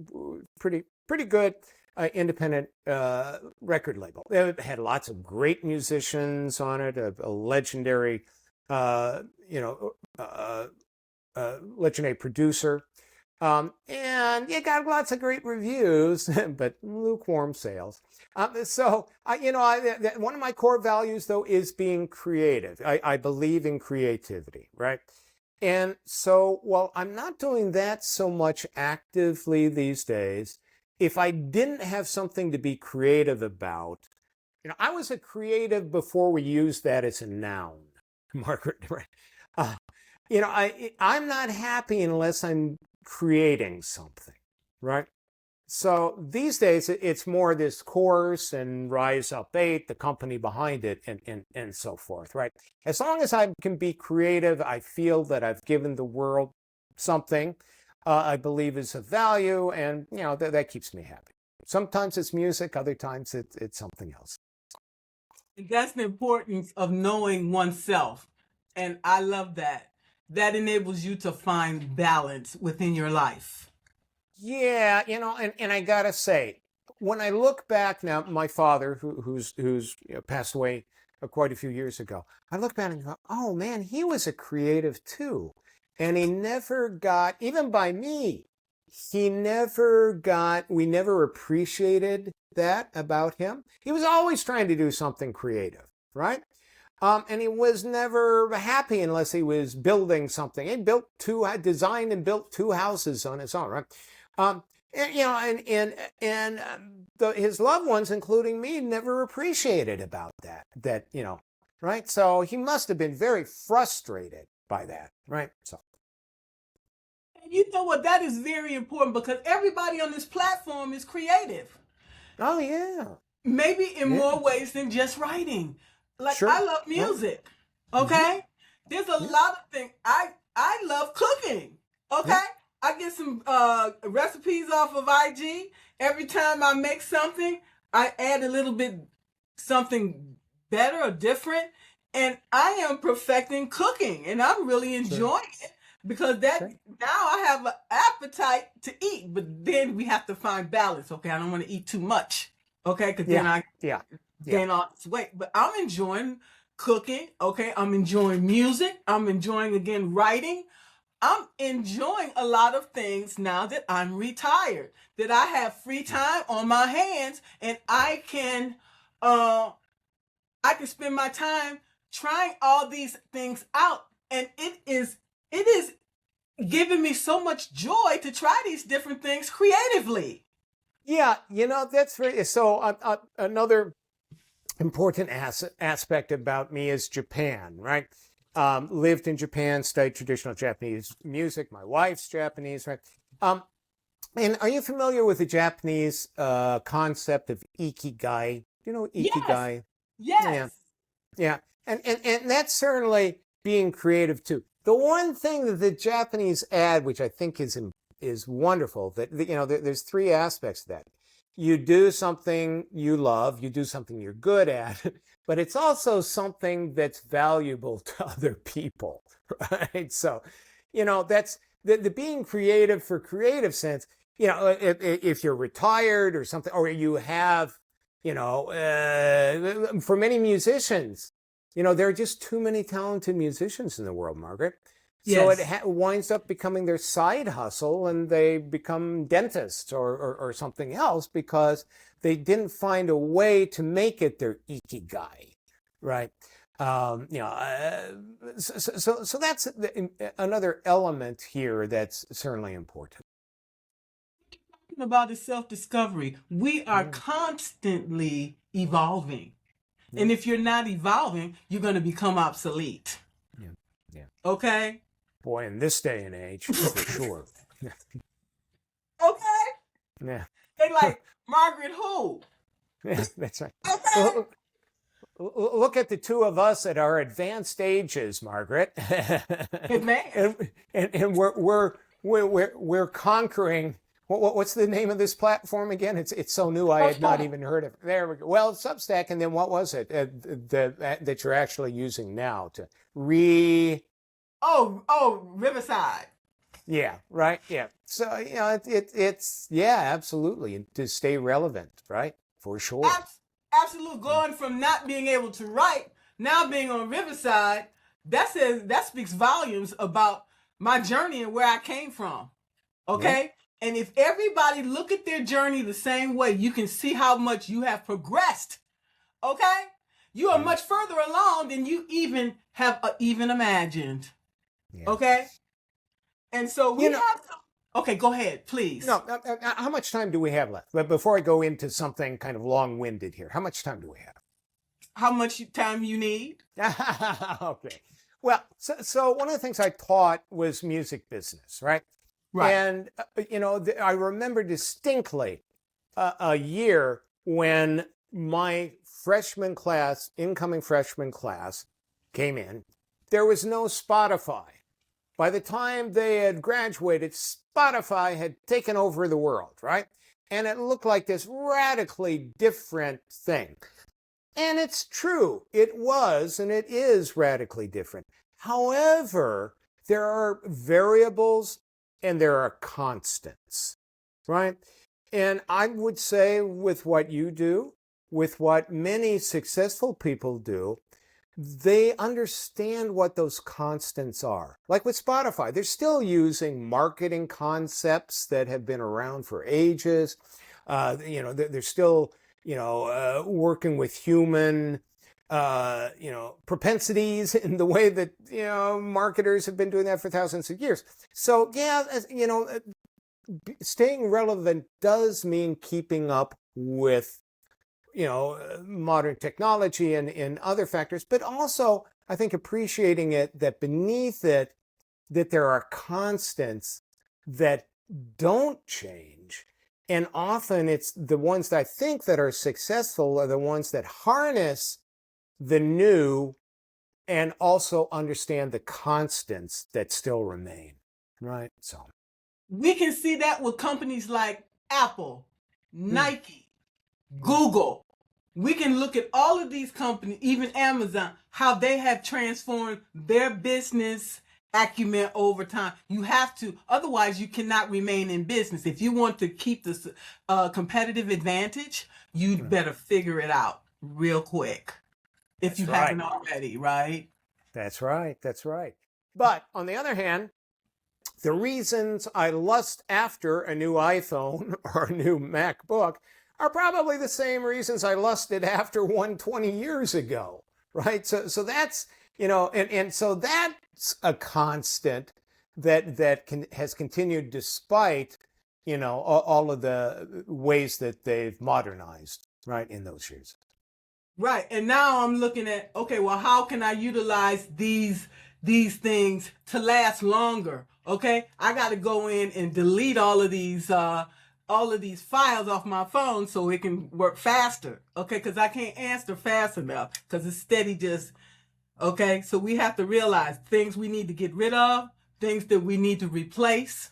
Pretty good independent record label. It had lots of great musicians on it. A legendary, legendary producer. And it got lots of great reviews, but lukewarm sales. One of my core values, though, is being creative. I believe in creativity, right? And so, while I'm not doing that so much actively these days, if I didn't have something to be creative about, I was a creative before we used that as a noun, Margaret, right? I'm not happy unless I'm creating something, right? So these days, it's more this course and Rise Up 8, the company behind it, and so forth, right? As long as I can be creative, I feel that I've given the world something I believe is of value, and that keeps me happy. Sometimes it's music, other times it's something else. And that's the importance of knowing oneself. And I love that. That enables you to find balance within your life. Yeah, and I gotta say, when I look back now, my father, who's passed away quite a few years ago, I look back and go, oh man, he was a creative too, and he never got, even by me, we never appreciated that about him. He was always trying to do something creative, right? And he was never happy unless he was building something. He designed and built 2 houses on his own, right? His loved ones, including me, never appreciated about that, right? So he must have been very frustrated by that, right? So. And you know what? That is very important because everybody on this platform is creative. Oh yeah. Maybe in more ways than just writing. Like Sure. I love music. Okay? There's a lot of things. I love cooking. Okay? Yeah. I get some recipes off of IG. Every time I make something, I add a little bit something better or different. And I am perfecting cooking, and I'm really enjoying it because now I have an appetite to eat. But then we have to find balance. Okay, I don't want to eat too much. Okay, because then I gain all this weight. But I'm enjoying cooking. Okay, I'm enjoying music. I'm enjoying again writing. I'm enjoying a lot of things now that I'm retired, that I have free time on my hands, and I can spend my time trying all these things out, and it is giving me so much joy to try these different things creatively. Yeah, that's very so. Another important aspect about me is Japan, right? Lived in Japan, studied traditional Japanese music. My wife's Japanese, right? And are you familiar with the Japanese concept of ikigai? Do you know ikigai? Yes. Yeah. And that's certainly being creative too. The one thing that the Japanese add, which I think is wonderful, that there's 3 aspects to that. You do something you love, you do something you're good at, but it's also something that's valuable to other people, right? So, that's the being creative for creative sense. If you're retired or something, or you have, for many musicians, there are just too many talented musicians in the world, Margaret. So it winds up becoming their side hustle, and they become dentists or something else because they didn't find a way to make it their ikigai, right? So that's another element here that's certainly important. Talking about the self-discovery, we are constantly evolving, and if you're not evolving, you're going to become obsolete. Yeah. Okay. Boy, in this day and age, for sure. Okay? Yeah. They like, Margaret who? Yeah, that's right. Okay. Look at the 2 of us at our advanced ages, Margaret. and we're conquering. What's the name of this platform again? It's so new I had not even heard of it. There we go. Well, Substack, and then what was it that you're actually using now to Riverside. Yeah, right. Yeah. So, it's absolutely, to stay relevant, right? For sure. Absolutely. Going from not being able to write, now being on Riverside, that speaks volumes about my journey and where I came from. Okay? Yeah. And if everybody look at their journey the same way, you can see how much you have progressed. Okay? You are much further along than you even have even imagined. Yeah. Okay? And so we have some... Okay, go ahead, please. No, how much time do we have left? But before I go into something kind of long-winded here, how much time do we have? How much time you need? Okay. Well, so one of the things I taught was music business, right? Right. And, I remember distinctly a year when my incoming freshman class came in. There was no Spotify. By the time they had graduated, Spotify had taken over the world, right? And it looked like this radically different thing. And it's true, it was and it is radically different. However, there are variables and there are constants, right? And I would say with what you do, with what many successful people do, they understand what those constants are. Like with Spotify, they're still using marketing concepts that have been around for ages. They're still, working with human, propensities in the way that, marketers have been doing that for thousands of years. So, yeah, staying relevant does mean keeping up with modern technology and other factors, but also I think appreciating it that beneath it, that there are constants that don't change. And often it's the ones that I think that are successful are the ones that harness the new and also understand the constants that still remain, right? So we can see that with companies like Apple, Nike, Google. We can look at all of these companies, even Amazon, how they have transformed their business acumen over time. You have to, otherwise you cannot remain in business. If you want to keep this competitive advantage, you'd better figure it out real quick. If you haven't already, right? That's right. That's right. But on the other hand, the reasons I lust after a new iPhone or a new MacBook are probably the same reasons I lusted after one 20 years ago, right? So that's, and so that's a constant that has continued despite, all of the ways that they've modernized, right, in those years. Right. And now I'm looking at, okay, well, how can I utilize these things to last longer? Okay. I got to go in and delete all of these files off my phone so it can work faster. Okay. Cause I can't answer fast enough cause it's steady just, okay. So we have to realize things we need to get rid of, things that we need to replace,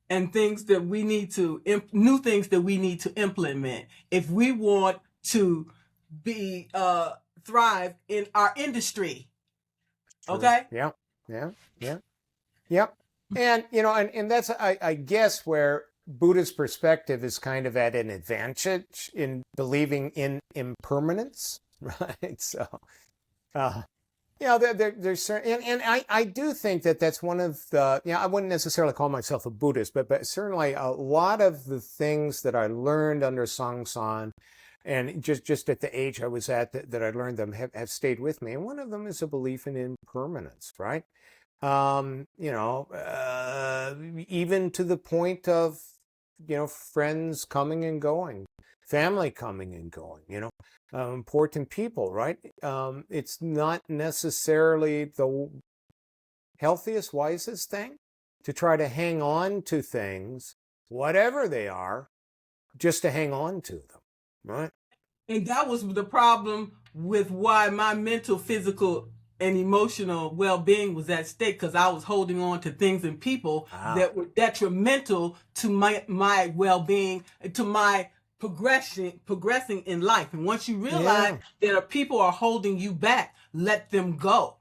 and things that we need to, new things that we need to implement if we want to be thrive in our industry. True. Okay. Yeah. And and that's I guess where Buddha's perspective is kind of at an advantage in believing in impermanence, right? So there's certain, and I do think that that's one of the, I wouldn't necessarily call myself a Buddhist, but certainly a lot of the things that I learned under Songsan and just at the age I was at that I learned them have stayed with me. And one of them is a belief in impermanence, right? Even to the point of, friends coming and going, family coming and going, important people, right? It's not necessarily the healthiest, wisest thing to try to hang on to things, whatever they are, just to hang on to them, right? And that was the problem with why my mental, physical, and emotional well-being was at stake, because I was holding on to things and people that were detrimental to my well-being, to my progressing in life. And once you realize that people are holding you back, let them go.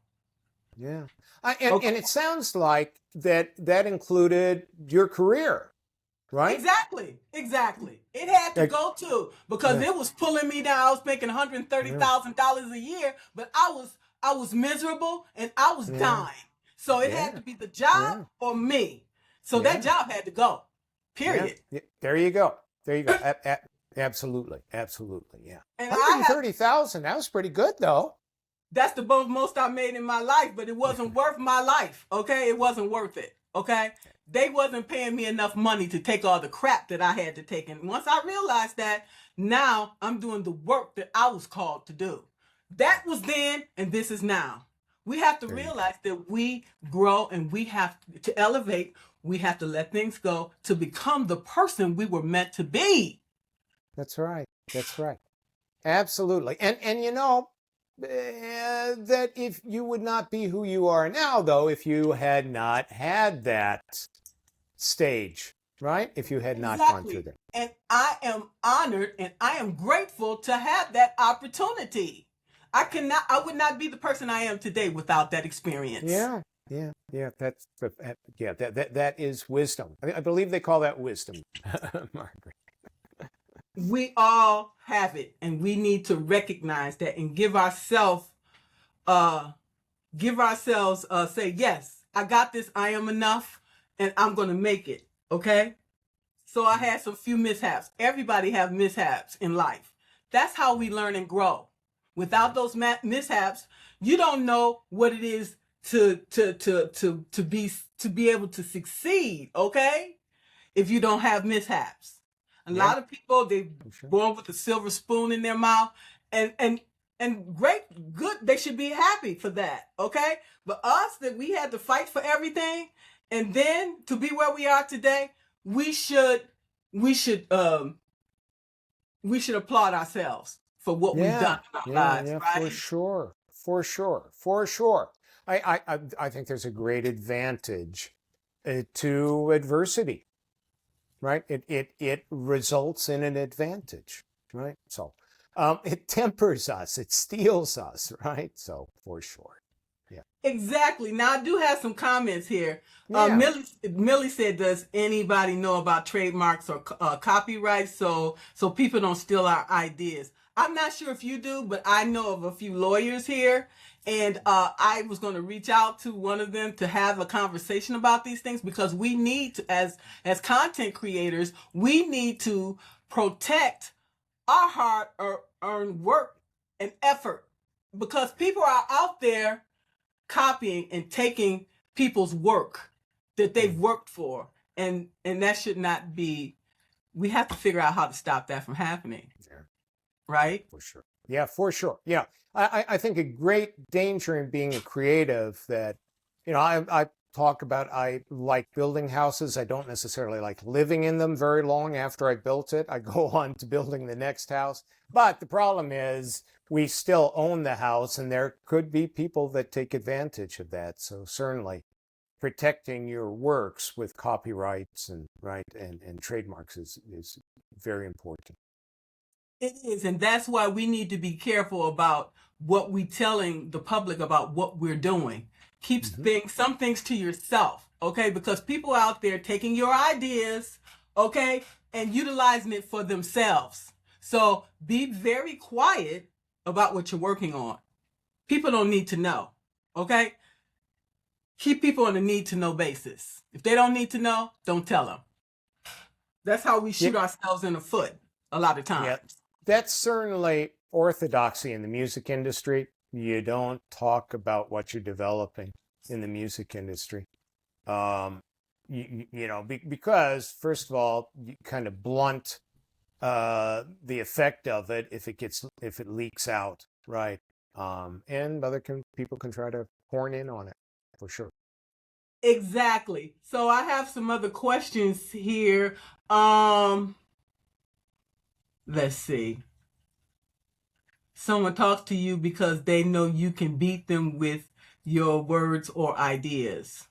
Yeah. And it sounds like that included your career, right? Exactly. It had to go too, because it was pulling me down. I was making $130,000 a year, but I was miserable and I was dying. So it had to be the job or me. So that job had to go. Period. Yeah. There you go. Absolutely. Yeah. And 130,000. That was pretty good, though. That's the most I made in my life, but it wasn't worth my life. Okay, it wasn't worth it. Okay, they wasn't paying me enough money to take all the crap that I had to take. And once I realized that, now I'm doing the work that I was called to do. That was then, and this is now. We have to realize that we grow and we have to elevate we have to let things go to become the person we were meant to be. That's right. That's right. Absolutely. And you know, that if you would not be who you are now, though, if you had not had that stage, right? If you had not gone through Exactly. that. And I am honored and I am grateful to have that opportunity. I would not be the person I am today without that experience. Yeah. Yeah. That is wisdom. I believe they call that wisdom, Margaret. We all have it, and we need to recognize that and uh give ourselves say, yes, I got this, I am enough, and I'm gonna make it. Okay. So I had some few mishaps. Everybody have mishaps in life. That's how we learn and grow. Without those mishaps, you don't know what it is to be able to succeed. Okay, if you don't have mishaps, a Yeah, lot of people they sure. born with a silver spoon in their mouth, and great, good. They should be happy for that. Okay, but us that we had to fight for everything, and then to be where we are today, we should we should um we should applaud ourselves for what we've done in our lives, Yeah, for right? sure. For sure. For sure. I think there's a great advantage to adversity, right? It results in an advantage, right? So it tempers us, it steels us, right? So for sure. Yeah. Exactly. Now I do have some comments here. Yeah. Millie said, "Does anybody know about trademarks or copyrights so people don't steal our ideas?" I'm not sure if you do, but I know of a few lawyers here, and I was going to reach out to one of them to have a conversation about these things because we need to, as content creators, we need to protect our hard-earned work and effort because people are out there copying and taking people's work that they've worked for, and that should not be. We have to figure out how to stop that from happening, Yeah. right? For sure. Yeah, for sure. Yeah. I think a great danger in being a creative that, you know, I talk about, I like building houses. I don't necessarily like living in them very long after I built it. I go on to building the next house. But the problem is we still own the house and there could be people that take advantage of that. So certainly protecting your works with copyrights and right and trademarks is very important. It is, and that's why we need to be careful about what we telling the public about what we're doing. Keep Hmm. some things to yourself, okay? Because people out there taking your ideas, okay, and utilizing it for themselves. So be very quiet about what you're working on. People don't need to know, okay? Keep people on a need to know basis. If they don't need to know, don't tell them. That's how we Yeah, shoot ourselves in the foot a lot of yeah, times. that's certainly orthodoxy in the music industry. You don't talk about what you're developing in the music industry. Um, you know, because first of all, you kind of blunt the effect of it if it leaks out, right? And people can try to horn in on it for sure. Exactly. So I have some other questions here. Um, let's see. Someone talks to you because they know you can beat them with your words or ideas.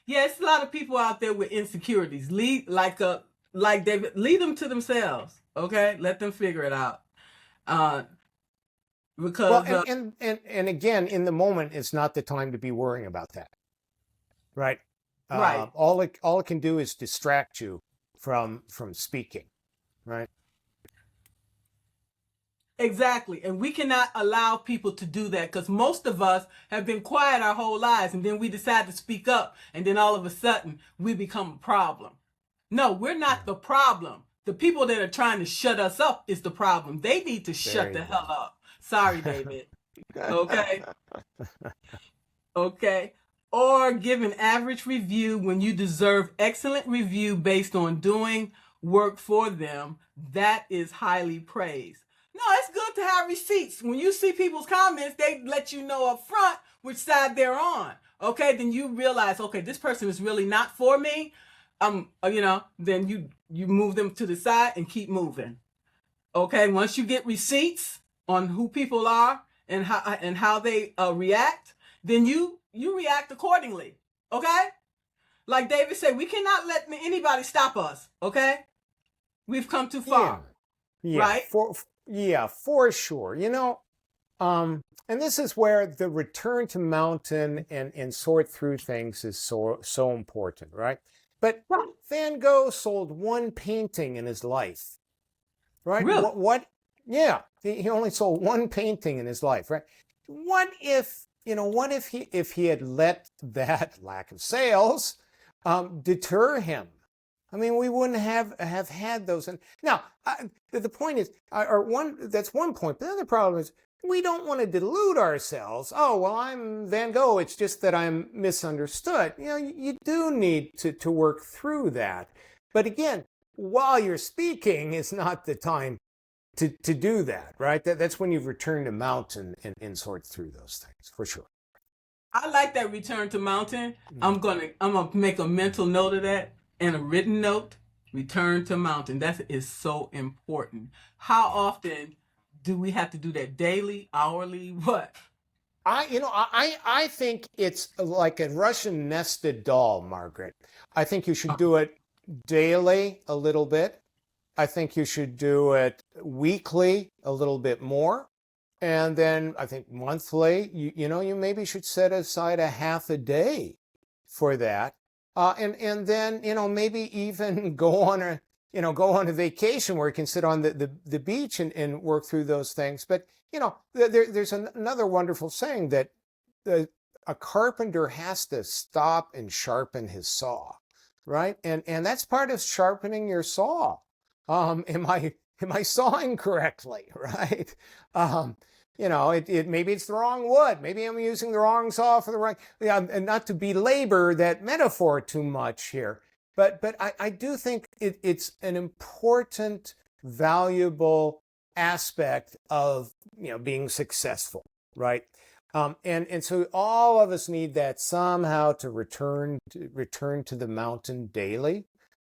Yeah, it's a lot of people out there with insecurities. Like David, lead them to themselves. Okay, let them figure it out. Uh, Well, because and again, in the moment, it's not the time to be worrying about that, right? right, All it can do is distract you from speaking, right? exactly. And we cannot allow people to do that because most of us have been quiet our whole lives, and then we decide to speak up, and then all of a sudden we become a problem. No, we're not the problem. The people that are trying to shut us up is the problem. They need to shut There the you hell up. Sorry, David. Okay. Okay. Or give an average review when you deserve excellent review based on doing work for them. That is highly praised. No, it's good to have receipts. When you see people's comments, they let you know up front which side they're on. okay, then you realize, okay, this person is really not for me. Then you move them to the side and keep moving. Okay, once you get receipts on who people are and how they react, then you react accordingly. Okay, like David said, we cannot let anybody stop us. Okay, we've come too far. Yeah, Right? for sure. And this is where the return to mountain and sort through things is so important, right? But Right. Van Gogh sold one painting in his life, right? Really? What? Yeah, he only sold one painting in his life, right? What if he had let that lack of sales deter him? I mean, we wouldn't have had those. And now, the point is, that's one point. But the other problem is, we don't want to delude ourselves. Oh, well, I'm Van Gogh. It's just that I'm misunderstood. You do need to work through that. But again, while you're speaking is not the time to do that, right? That's when you've returned to mountain and sort through those things, for sure. I like that return to mountain. I'm gonna make a mental note of that and a written note. Return to mountain. That is so important. How often do we have to do that? Daily, hourly, what? I think it's like a Russian nested doll, Margaret. I think you should do it daily a little bit. I think you should do it weekly a little bit more. And then I think monthly, you maybe should set aside a half a day for that. And then, maybe even go on a vacation where you can sit on the beach and work through those things. But, there's another wonderful saying that a carpenter has to stop and sharpen his saw, right? And that's part of sharpening your saw. Am I sawing correctly, right? Maybe it's the wrong wood. Maybe I'm using the wrong saw for the right. Yeah, and not to belabor that metaphor too much here, but I do think it's an important, valuable aspect of being successful, right? And so all of us need that somehow to return to the mountain daily,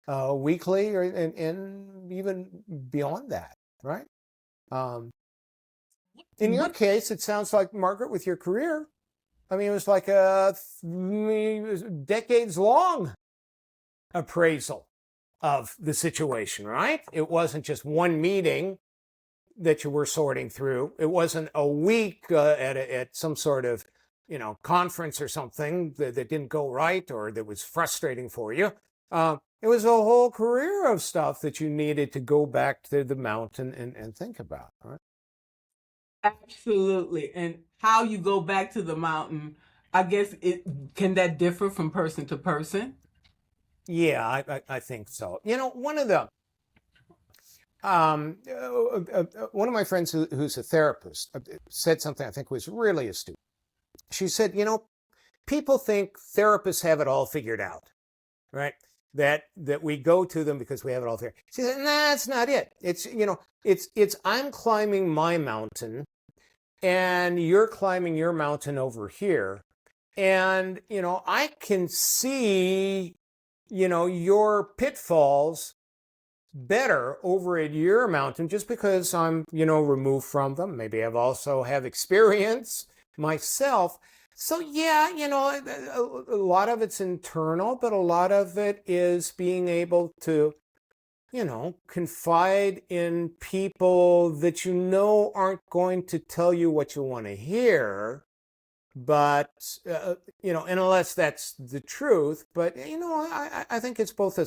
weekly, and even beyond that, right? In your case, it sounds like, Margaret, with your career, I mean, it was like a decades-long appraisal of the situation, right? It wasn't just one meeting that you were sorting through. It wasn't a week at some sort of, conference or something that didn't go right or that was frustrating for you. It was a whole career of stuff that you needed to go back to the mountain and think about, right? Absolutely. And how you go back to the mountain, I guess can that differ from person to person? Yeah, I think so. One of the one of my friends who's a therapist said something I think was really astute. She said, people think therapists have it all figured out, right? That we go to them because we have it all figured. She said, nah, that's not it. It's I'm climbing my mountain and you're climbing your mountain over here. And, I can see, your pitfalls better over at your mountain just because I'm, removed from them. Maybe I've also have experience myself. So yeah, a lot of it's internal, but a lot of it is being able to, confide in people that aren't going to tell you what you want to hear, but unless that's the truth. But I think it's both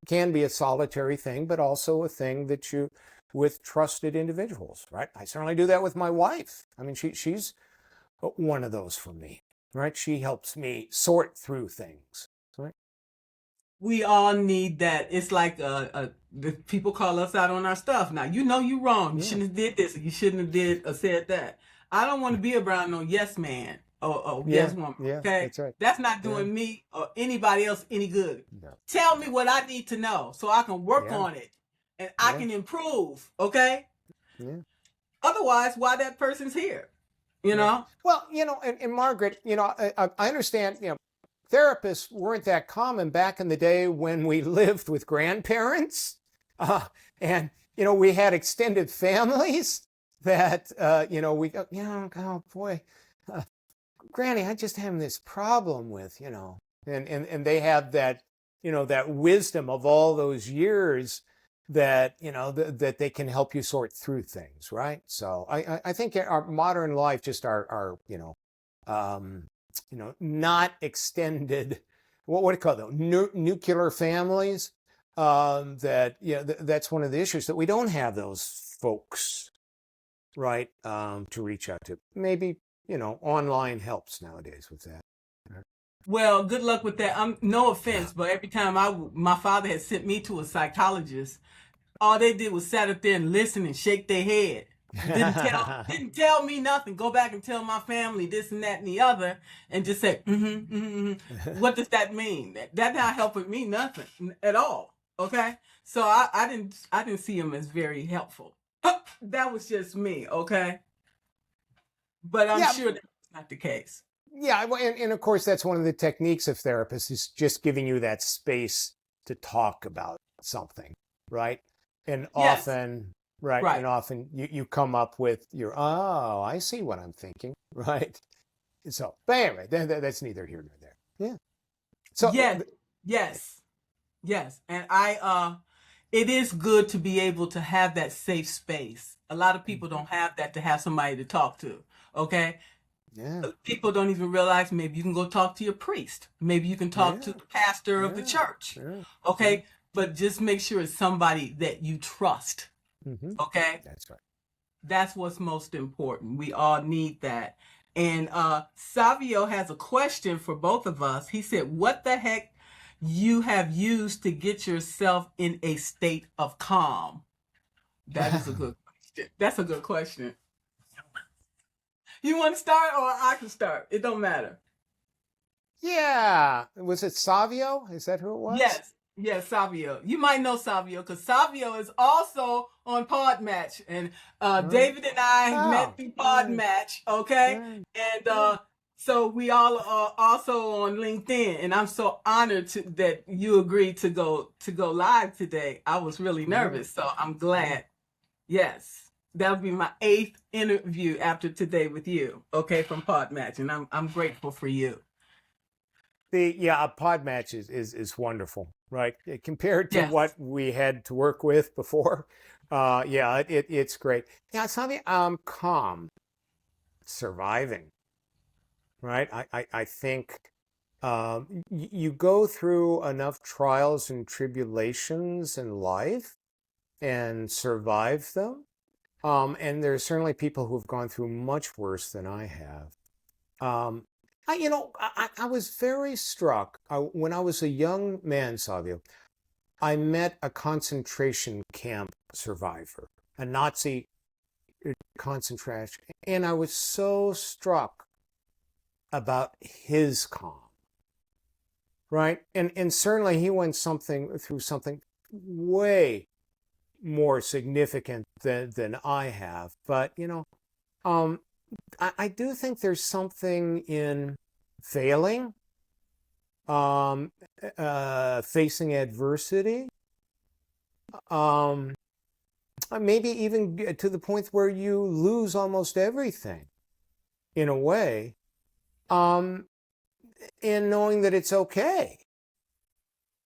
can be a solitary thing, but also a thing that you with trusted individuals, right? I certainly do that with my wife. I mean, she's one of those for me, right? She helps me sort through things, right? We all need that. It's like the people call us out on our stuff. Now you're wrong. You Yeah. shouldn't have did this. Or you shouldn't have did or said that. I don't want to be around no yes man or Yeah, yes woman. yeah, Okay, that's right. that's not Yeah. doing me or anybody else any good. No. Tell me what I need to know so I can work Yeah. on it and I Yeah. can improve. Okay. Yeah. Otherwise, why that person's here? you Yeah. know? Well, and Margaret, I understand, therapists weren't that common back in the day when we lived with grandparents. And, we had extended families that, we go, oh boy, uh, Granny, I just having this problem with, and they have that, that wisdom of all those years that, that they can help you sort through things, right? So I think our modern life, just our not extended, what do you call them? Nuclear families. That's one of the issues, that we don't have those folks, right? To reach out to. Maybe, online helps nowadays with that. Well, good luck with that. No offense, but every time my father had sent me to a psychologist, all they did was sat up there and listen and shake their head. Didn't tell me nothing. Go back and tell my family this and that and the other, and just say, what does that mean? That not helping me nothing at all. Okay, so I didn't see him as very helpful. That was just me. Okay, but I'm Yeah, sure that's not the case. yeah, and of course that's one of the techniques of therapists, is just giving you that space to talk about something, right? And Yes, often, right, right. and often you come up with oh, I see what I'm thinking, right? So, but anyway, that's neither here nor there. Yeah. So, Yes, yes, yes. And it is good to be able to have that safe space. A lot of people don't have that, to have somebody to talk to. Okay. yeah, People don't even realize, maybe you can go talk to your priest. Maybe you can talk to yeah, the pastor of the yeah, church. yeah, yeah. Okay. But just make sure it's somebody that you trust. Hmm. Okay. That's right. That's what's most important. We all need that. And Savio has a question for both of us. He said, what the heck you have used to get yourself in a state of calm? That is a good question. That's a good question. You want to start, or I can start? It don't matter. Yeah. Was it Savio? Is that who it was? Yes, yes, Savio. You might know Savio because Savio is also on Podmatch, and Right. David and I Oh, met through right, Podmatch. Okay, right, and right. so we all are also on LinkedIn, and I'm so honored that you agreed to go live today. I was really Yeah, nervous, so I'm yeah. glad. Yes, that'll be my 8th interview after today with you. Okay, from Podmatch, and I'm grateful for you. A pod match is wonderful, right? Compared to Yes. what we had to work with before. Yeah, it's great. Yeah, it's something, calm, surviving, right? I think you go through enough trials and tribulations in life and survive them. And there's certainly people who've gone through much worse than I have. Um, I was very struck when I was a young man, Savio. I met a concentration camp survivor, a Nazi concentration, and I was so struck about his calm, right? And certainly he went through something way more significant than I have. But um, I do think there's something in failing, um, facing adversity, um, maybe even to the point where you lose almost everything in a way, um, and knowing that it's okay,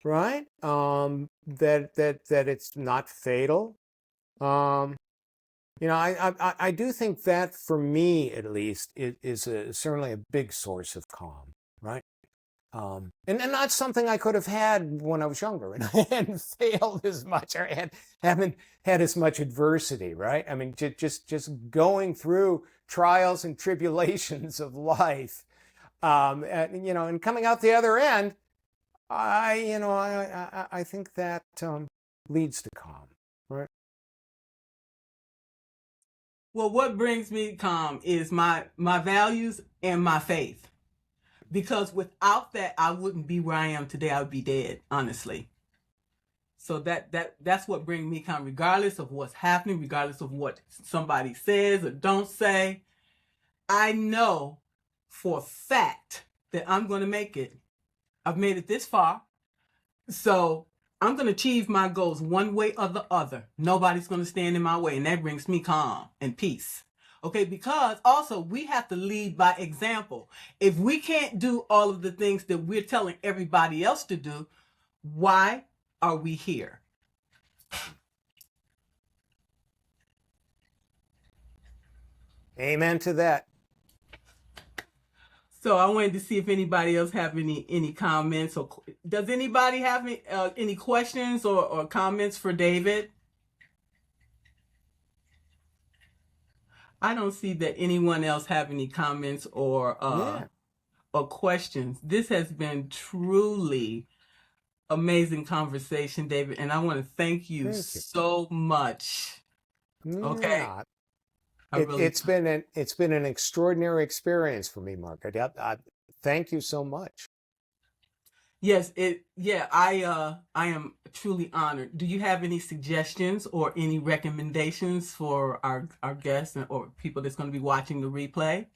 right? That it's not fatal. Um, I do think that, for me at least, it is certainly a big source of calm, right? And not something I could have had when I was younger and I hadn't failed as much, or haven't had as much adversity, right? I mean, just going through trials and tribulations of life, and coming out the other end, I think that leads to calm, right? Well, what brings me calm is my values and my faith. Because without that, I wouldn't be where I am today. I would be dead, honestly. So that's what brings me calm, regardless of what's happening, regardless of what somebody says or don't say. I know for a fact that I'm going to make it. I've made it this far. So I'm going to achieve my goals one way or the other. Nobody's going to stand in my way. And that brings me calm and peace. Okay, because also we have to lead by example. If we can't do all of the things that we're telling everybody else to do, why are we here? Amen to that. So I wanted to see if anybody else have any comments, or does anybody have any questions or comments for David? I don't see that anyone else have any comments or questions. This has been truly amazing conversation, David, and I want to thank you so much. Okay. Yeah. It's been an extraordinary experience for me, Margaret. Thank you so much. Yes, I am truly honored. Do you have any suggestions or any recommendations for our guests or people that's going to be watching the replay?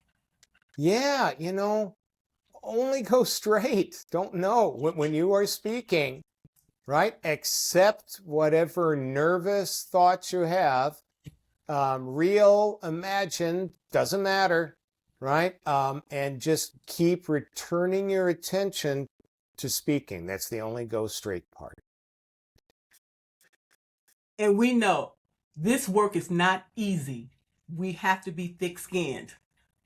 Yeah, only go straight. Don't know when you are speaking, right? Accept whatever nervous thoughts you have. Real, imagined, doesn't matter, right? And just keep returning your attention to speaking. That's the only go straight part. And we know this work is not easy. We have to be thick-skinned.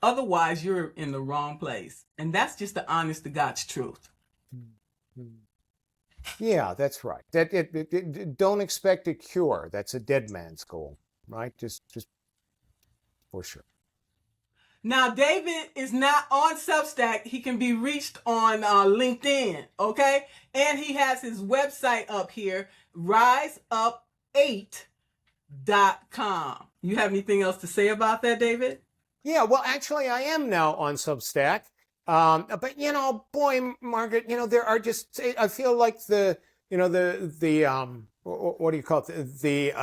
Otherwise, you're in the wrong place. And that's just the honest to God's truth. Yeah, that's right. Don't expect a cure. That's a dead man's goal, right? Just for sure. Now, David is not on Substack. He can be reached on LinkedIn, okay? And he has his website up here, riseup8.com. You have anything else to say about that, David? Yeah, well, actually, I am now on Substack. But, boy, Margaret, there are just, I feel like what do you call it? The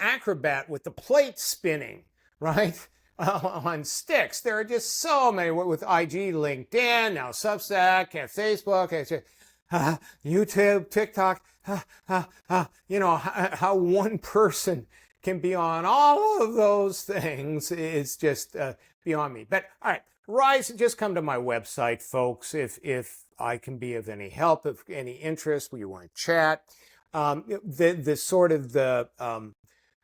acrobat with the plate spinning, right? On sticks. There are just so many with IG, LinkedIn, now Substack, and Facebook, YouTube, TikTok. How one person can be on all of those things is just beyond me. But all right, Rise, just come to my website, folks, if I can be of any help, of any interest, you want to chat. The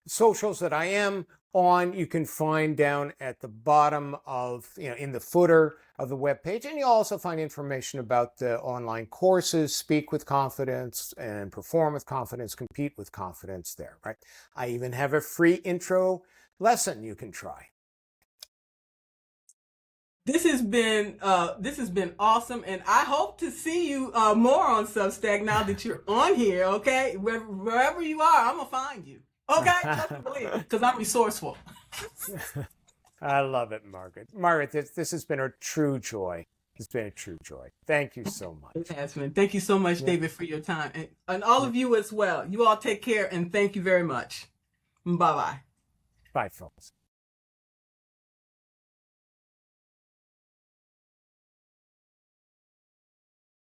socials that I am on, you can find down at the bottom of, in the footer of the webpage. And you'll also find information about the online courses, Speak with Confidence and Perform with Confidence, Compete with Confidence there, right? I even have a free intro lesson you can try. This has been awesome, and I hope to see you more on Substack now that you're on here. Okay, wherever you are, I'm gonna find you. Okay, because I'm resourceful. I love it, Margaret. Margaret, this has been a true joy. It's been a true joy. Thank you so much. It has been. Thank you so much, David, for your time, and all of you as well. You all take care, and thank you very much. Bye-bye. Bye, folks.